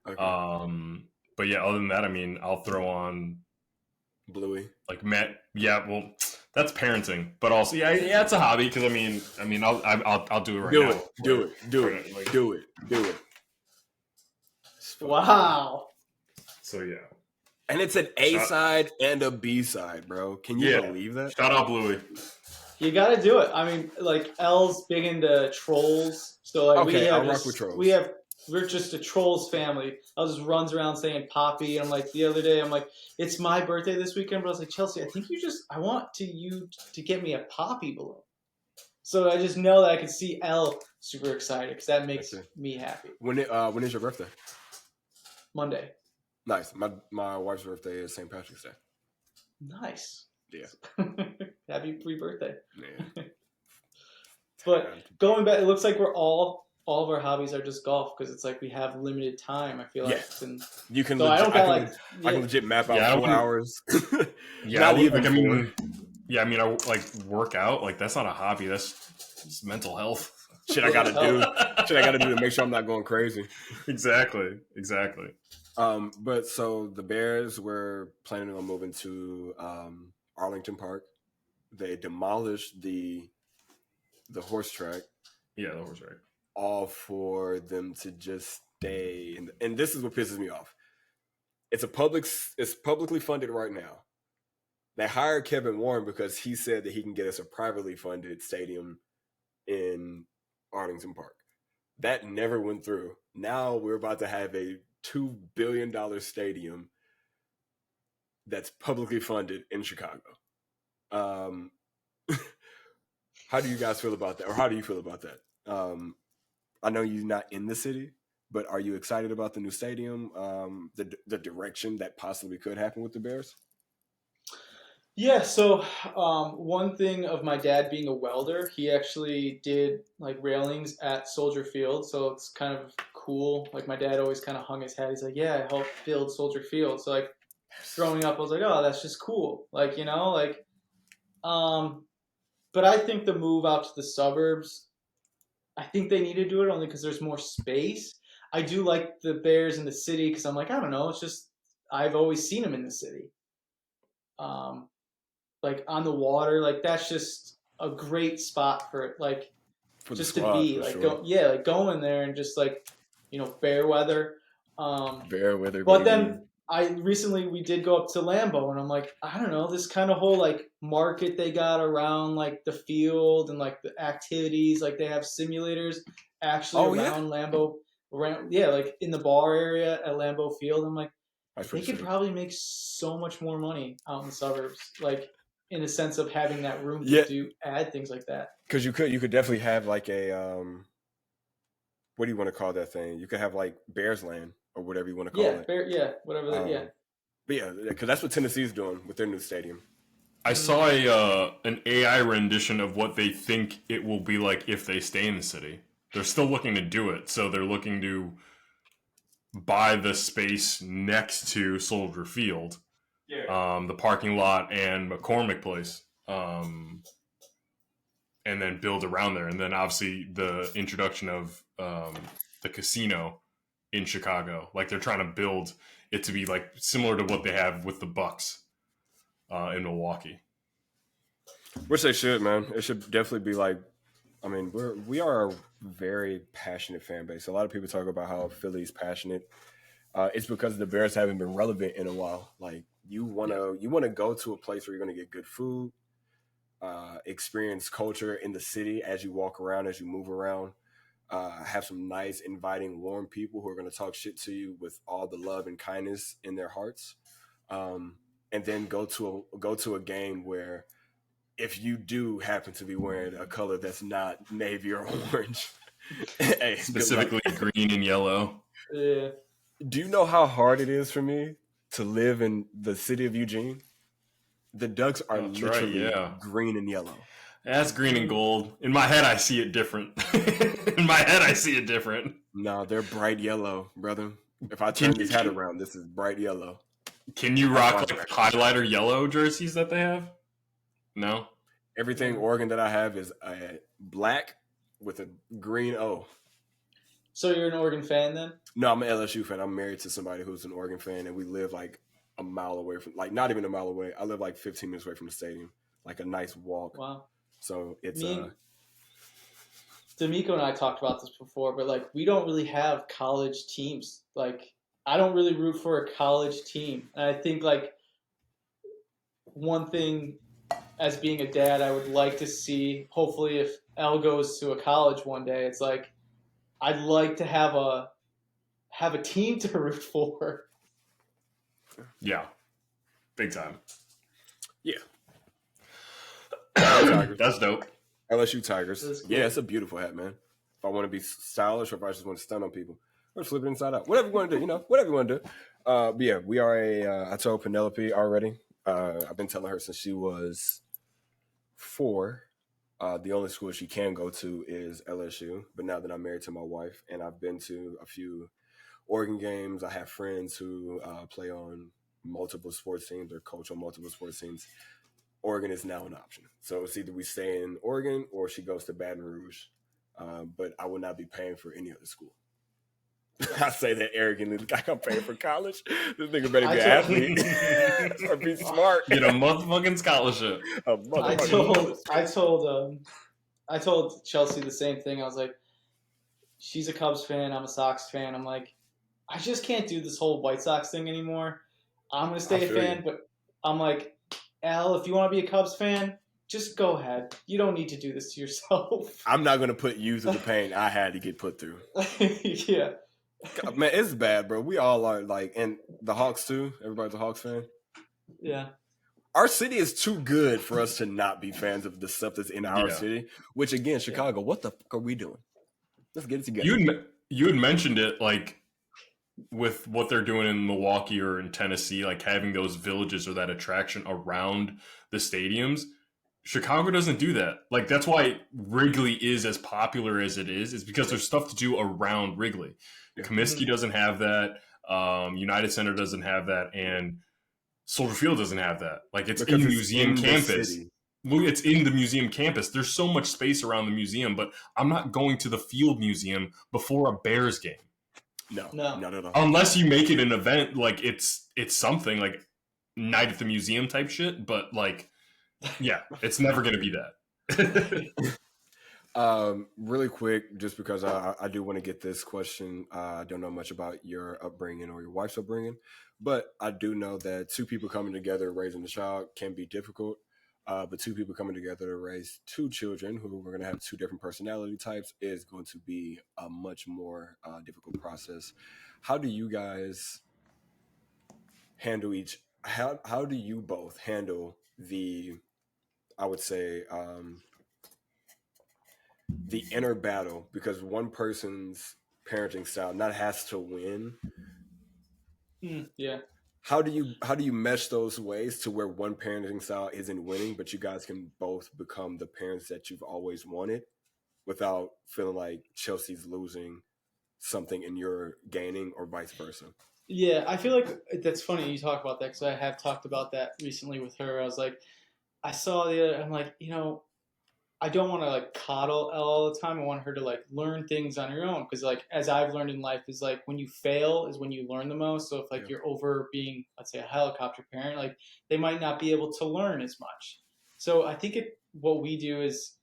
Okay. But yeah, other than that, I mean, I'll throw on Bluey. Like Matt, yeah, well, that's parenting, but also, yeah, it's a hobby because I mean, I'll do it right now. Do it. Wow. So yeah, and it's an A side and a B side, bro. Can you believe that? Shout out Bluey. You got to do it. I mean, like Elle's big into trolls, so like I'll rock with trolls. We're just a trolls family. I just runs around saying Poppy. And I'm like, the other day, I'm like, it's my birthday this weekend. But I was like, Chelsea, I think I want you to get me a Poppy balloon. So I just know that I can see Elle super excited because that makes me happy. When is your birthday? Monday. Nice. My wife's birthday is St. Patrick's Day. Nice. Yeah. Happy pre-birthday. Yeah. But going back, it looks like we're all of our hobbies are just golf because it's like we have limited time. I feel like you can. So I can legit map out 4 hours. Yeah, I mean, I like work out. Like that's not a hobby. That's just mental health. Shit, I gotta do to make sure I'm not going crazy. Exactly. But so the Bears were planning on moving to Arlington Park. They demolished the horse track, Yeah, the horse track. all for them to just stay. And this is what pisses me off. It's publicly funded right now. They hired Kevin Warren because he said that he can get us a privately funded stadium in Arlington Park. That never went through. Now we're about to have a $2 billion stadium that's publicly funded in Chicago. How do you guys feel about that? Or how do you feel about that? I know you're not in the city, but are you excited about the new stadium, the direction that possibly could happen with the Bears? Yeah, so one thing of my dad being a welder, he actually did like railings at Soldier Field, so it's kind of cool. Like my dad always kind of hung his head. He's like, "Yeah, I helped build Soldier Field." So like growing up, I was like, "Oh, that's just cool." Like um, but I think the move out to the suburbs, I think they need to do it only because there's more space. I do like the Bears in the city because I'm like, I don't know, it's just I've always seen them in the city. Um, like on the water, like that's just a great spot for it. Like For the just to squad, be for like sure. like going there and just like fair weather. Bear weather, But baby. then we did go up to Lambeau and I'm like, I don't know, this kind of whole like market they got around like the field and like the activities, like they have simulators actually Oh yeah, around Lambeau, around like in the bar area at Lambeau Field. I'm like, that's they pretty could sick. probably make so much more money out in the suburbs, like in a sense of having that room to Yeah, add things like that. because you could definitely have like a what do you want to call that thing? You could have like Bears Land or whatever you want to call Yeah, it. fair, yeah, whatever that, yeah. But yeah, because that's what Tennessee's doing with their new stadium. I Mm-hmm. saw an AI rendition of what they think it will be like if they stay in the city. They're still looking to do it, so they're looking to buy the space next to Soldier Field, the parking lot and McCormick Place, and then build around there. And then obviously the introduction of the casino in Chicago. Like they're trying to build it to be like similar to what they have with the Bucks in Milwaukee. Which they should, man. It should definitely be like. I mean, we are a very passionate fan base. A lot of people talk about how Philly's passionate. It's because the Bears haven't been relevant in a while. Like you wanna go to a place where you're gonna get good food, experience culture in the city as you walk around, as you move around. Have some nice, inviting, warm people who are going to talk shit to you with all the love and kindness in their hearts, and then go to a game where if you do happen to be wearing a color that's not navy or orange, hey, good luck. Specifically green and yellow. Yeah. Do you know how hard it is for me to live in the city of Eugene? The Ducks are That's right, literally yeah. green and yellow. That's green and gold. In my head, I see it different. In my head, I see it different. No, they're bright yellow, brother. If I turn this hat around, this is bright yellow. Can you rock like highlighter yellow jerseys that they have? No. Everything Oregon that I have is black with a green O. So you're an Oregon fan then? No, I'm an LSU fan. I'm married to somebody who's an Oregon fan, and we live like a mile away from, like not even a mile away. I live like 15 minutes away from the stadium, like a nice walk. Wow. So it's De'Meco and I talked about this before, but like we don't really have college teams. Like I don't really root for a college team. And I think like one thing as being a dad I would like to see, hopefully if Elle goes to a college one day, it's like I'd like to have a team to root for. Yeah. Big time. yeah. That's dope. LSU Tigers. That's cool. Yeah, it's a beautiful hat, man. If I want to be stylish or if I just want to stun on people, or flip it inside out. Whatever you want to do, whatever you want to do. But yeah, we are I told Penelope already. I've been telling her since she was 4. The only school she can go to is LSU. But now that I'm married to my wife and I've been to a few Oregon games, I have friends who play on multiple sports teams or coach on multiple sports teams. Oregon is now an option. So it's either we stay in Oregon or she goes to Baton Rouge. But I will not be paying for any other school. I say that arrogantly, like I'm paying for college. This nigga better be an athlete or be smart. Get a motherfucking scholarship. A motherfucking I told Chelsea the same thing. I was like, she's a Cubs fan, I'm a Sox fan. I'm like, I just can't do this whole White Sox thing anymore. I'm gonna stay a fan, but I'm like, Al, if you want to be a Cubs fan, just go ahead. You don't need to do this to yourself. I'm not gonna put you through the pain I had to get put through. Yeah. Man, it's bad, bro. We all are like, and the Hawks too. Everybody's a Hawks fan. Yeah. Our city is too good for us to not be fans of the stuff that's in our city. Which again, Chicago, what the fuck are we doing? Let's get it together. You had mentioned it, like with what they're doing in Milwaukee or in Tennessee, like having those villages or that attraction around the stadiums. Chicago doesn't do that. Like that's why Wrigley is as popular as it is because there's stuff to do around Wrigley. Comiskey doesn't have that. United Center doesn't have that, and Soldier Field doesn't have that. Like it's in the museum campus. Well, it's in the museum campus. There's so much space around the museum, but I'm not going to the Field Museum before a Bears game. No. Unless you make it an event, like it's something like Night at the Museum type shit. But like, yeah, it's never going to be that. Really quick, just because I do want to get this question. I don't know much about your upbringing or your wife's upbringing, but I do know that two people coming together raising a child can be difficult. But two people coming together to raise two children who we're going to have two different personality types is going to be a much more difficult process. How do you guys handle how do you both handle I would say, the inner battle? Because one person's parenting style not has to win. Yeah. How do you mesh those ways to where one parenting style isn't winning, but you guys can both become the parents that you've always wanted without feeling like Chelsea's losing something and you're gaining, or vice versa? Yeah, I feel like that's funny you talk about that because I have talked about that recently with her. I was like, I'm like, I don't want to like coddle Elle all the time. I want her to like learn things on her own because like as I've learned in life is like when you fail is when you learn the most. So if like you're over being, let's say, a helicopter parent, like they might not be able to learn as much. So I think what we do is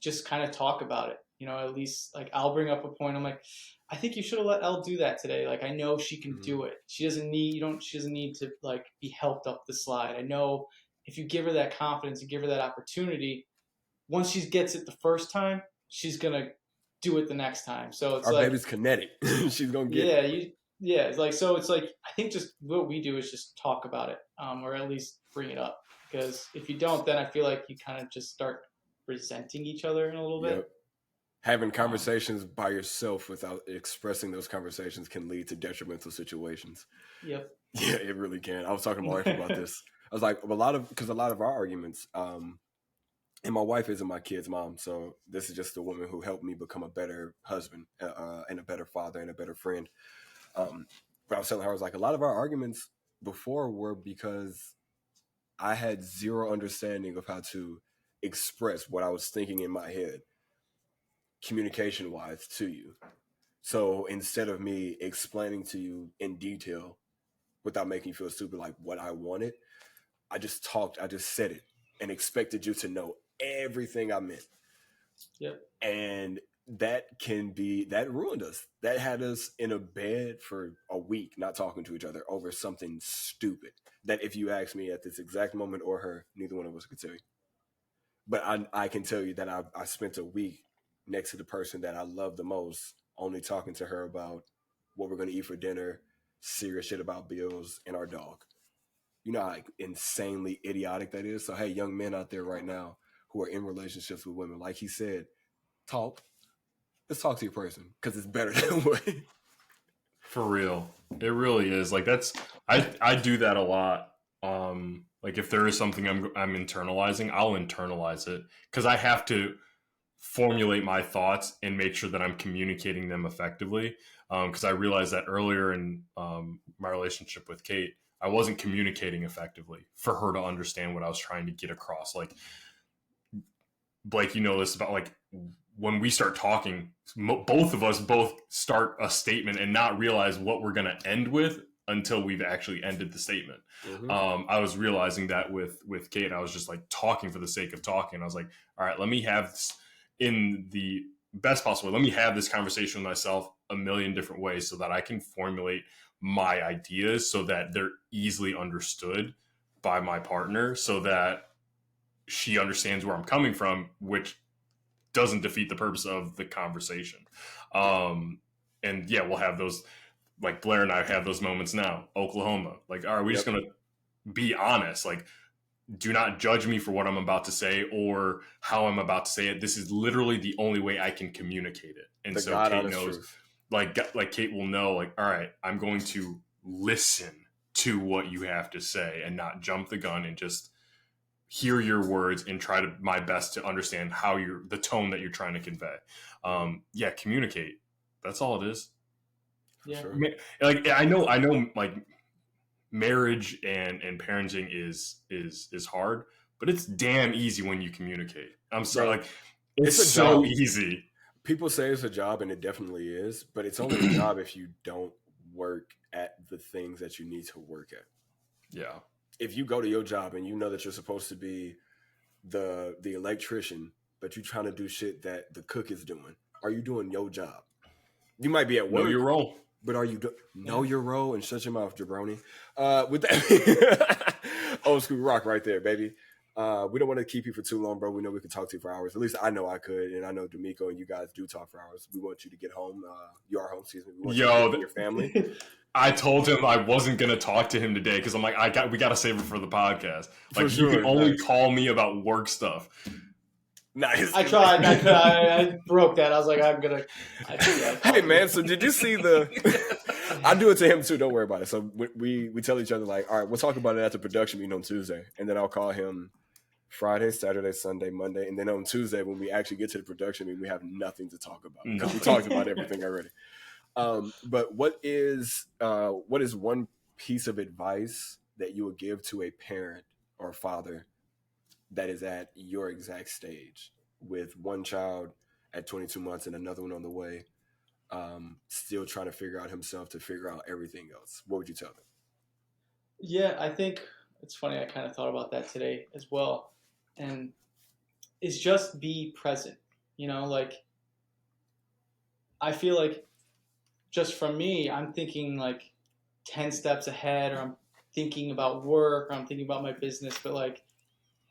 just kind of talk about it. At least like I'll bring up a point. I'm like, I think you should have let Elle do that today. Like I know she can do it. She doesn't need to like be helped up the slide. I know if you give her that confidence and give her that opportunity, once she gets it the first time, she's gonna do it the next time. So it's our like baby's kinetic. She's gonna get it. It's like so. It's like I think just what we do is just talk about it, or at least bring it up. Because if you don't, then I feel like you kind of just start resenting each other in a little bit. Having conversations by yourself without expressing those conversations can lead to detrimental situations. Yep. Yeah, it really can. I was talking to my wife about this. I was like, because a lot of our arguments. And my wife isn't my kid's mom, so this is just the woman who helped me become a better husband and a better father and a better friend. But I was telling her, I was like, a lot of our arguments before were because I had zero understanding of how to express what I was thinking in my head, communication-wise, to you. So instead of me explaining to you in detail without making you feel stupid, like what I wanted, I just said it and expected you to know everything I meant. Yep. And that ruined us. That had us in a bed for a week, not talking to each other over something stupid that if you ask me at this exact moment or her, neither one of us could tell you. But I can tell you that I spent a week next to the person that I love the most, only talking to her about what we're going to eat for dinner, serious shit about bills, and our dog. You know how insanely idiotic that is? So, hey, young men out there right now who are in relationships with women, like he said, let's talk to your person because it's better that way. For real. It really is. Like I do that a lot. Like if there is something I'm internalizing, I'll internalize it because I have to formulate my thoughts and make sure that I'm communicating them effectively. Because I realized that earlier in my relationship with Kate, I wasn't communicating effectively for her to understand what I was trying to get across. Like, Blake, this about like when we start talking, both of us start a statement and not realize what we're going to end with until we've actually ended the statement. I was realizing that with Kate. I was just like talking for the sake of talking. I was like, all right, let me have this in the best possible way. Let me have this conversation with myself a million different ways so that I can formulate my ideas so that they're easily understood by my partner, so that she understands where I'm coming from, which doesn't defeat the purpose of the conversation. And yeah, we'll have those, like Blair and I have those moments now. Oklahoma, like, all right, we're just going to be honest. Like, do not judge me for what I'm about to say or how I'm about to say it. This is literally the only way I can communicate it. And so Kate knows, like Kate will know, like, all right, I'm going to listen to what you have to say and not jump the gun and just hear your words and try to my best to understand how the tone that you're trying to convey. Communicate. That's all it is. Yeah. Sure. Like, I know like marriage and parenting is hard, but it's damn easy when you communicate. I'm sorry. Like, it's so easy. People say it's a job, and it definitely is, but it's only a job if you don't work at the things that you need to work at. Yeah. If you go to your job and you know that you're supposed to be the electrician, but you're trying to do shit that the cook is doing, are you doing your job? You might be at work. Know your role. But are you know your role and shut your mouth, jabroni? With that, old school rock right there, baby. We don't want to keep you for too long, bro. We know we can talk to you for hours. At least I know I could, and I know De'Meco and you guys do talk for hours. We want you to get home. You are home, excuse me. We want you to get your family. I told him I wasn't going to talk to him today because I'm like, we got to save it for the podcast. Like, you can only call me about work stuff. Nice. I tried. I broke that. I was like, Hey, man, so did you see I do it to him, too. Don't worry about it. So we tell each other, like, all right, we'll talk about it at the production meeting on Tuesday. And then I'll call him Friday, Saturday, Sunday, Monday. And then on Tuesday, when we actually get to the production meeting, we have nothing to talk about because we talked about everything already. But what is one piece of advice that you would give to a parent or father that is at your exact stage with one child at 22 months and another one on the way, still trying to figure out himself to figure out everything else? What would you tell them? Yeah, I think it's funny. I kind of thought about that today as well. And it's just be present, like I feel like just from me, I'm thinking like 10 steps ahead, or I'm thinking about work, or I'm thinking about my business, but like,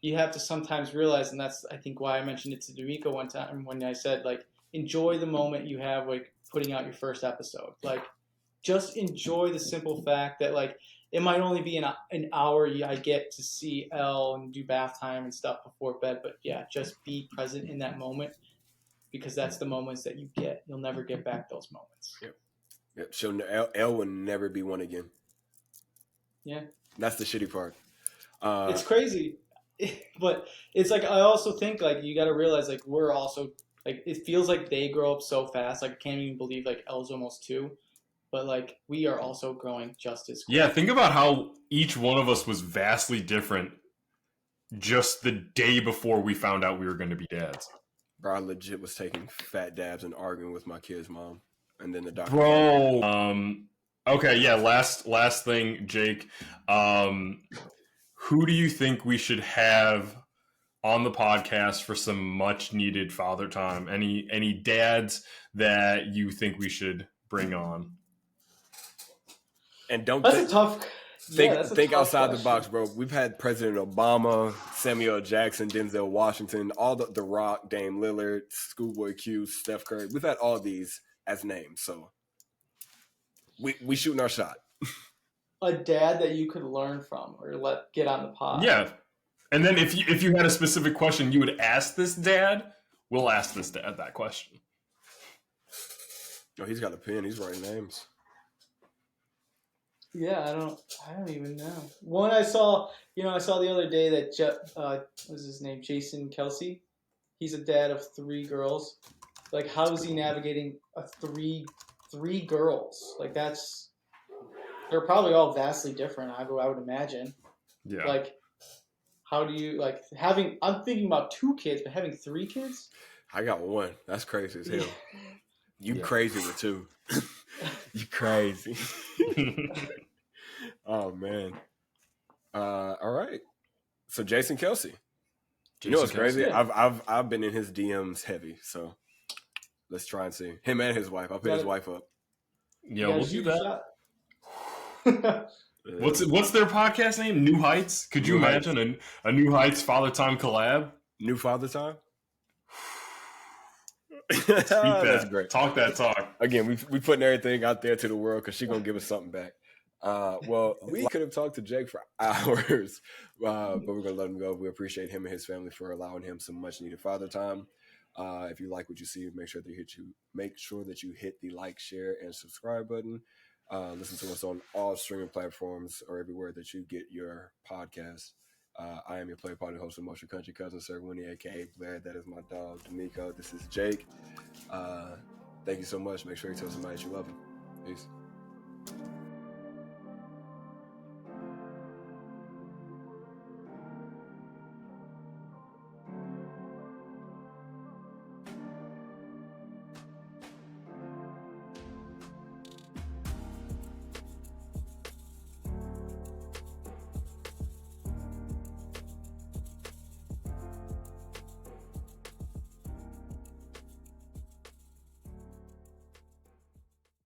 you have to sometimes realize, and that's, I think, why I mentioned it to De'Meco one time when I said, like, enjoy the moment you have, like, putting out your first episode. Like, just enjoy the simple fact that, like, it might only be an hour I get to see Elle and do bath time and stuff before bed, but yeah, just be present in that moment, because that's the moments that you get. You'll never get back those moments. Yep. Elle will never be one again. Yeah. That's the shitty part. It's crazy. But it's like, I also think, like, you got to realize, like, we're also, like, it feels like they grow up so fast. Like, I can't even believe, like, Elle's almost 2. But, like, we are also growing just as quick. Yeah, think about how each one of us was vastly different just the day before we found out we were going to be dads. Bro, I legit was taking fat dabs and arguing with my kid's mom. And then the doctor... Bro! Okay, yeah, last thing, Jake. Who do you think we should have on the podcast for some much needed father time? Any dads that you think we should bring on? And don't that's a tough think outside question. the box, bro. We've had President Obama, Samuel Jackson, Denzel Washington, all the Rock, Dame Lillard, Schoolboy Q, Steph Curry. We've had all these as names, so we shooting our shot. A dad that you could learn from or let get on the pod. Yeah. And then if you had a specific question you would ask this dad, we'll ask this dad that question. Oh, he's got a pen. He's writing names. Yeah, I don't even know. One I saw the other day that what's his name? Jason Kelsey. He's a dad of 3 girls. Like, how is he navigating three girls? Like, they're probably all vastly different, I would imagine. Yeah. Like, how do you, like, I'm thinking about 2 kids, but having 3 kids? I got one. That's crazy as hell. You Yeah. crazy with two. You crazy. Oh man. All right. So Jason Kelsey. You know what's crazy? Yeah. I've been in his DMs heavy, so let's try and see him and his wife. I'll put his wife up. Yeah, we'll do that. Shot. What's their podcast name? New Heights? Could you imagine a New Heights Father Time collab? New Father Time? Speak that. That's great. Talk that talk. Again, we putting everything out there to the world because she's going to give us something back. Well, we could have talked to Jake for hours, but we're going to let him go. We appreciate him and his family for allowing him some much needed father time. If you like what you see, make sure that you hit the like, share, and subscribe button. Listen to us on all streaming platforms or everywhere that you get your podcast. I am your play partner, host of Motion Country Cousin, Sir Winnie, aka Blair. That is my dog, De'Meco. This is Jake. Thank you so much. Make sure you tell somebody that you love them. Peace.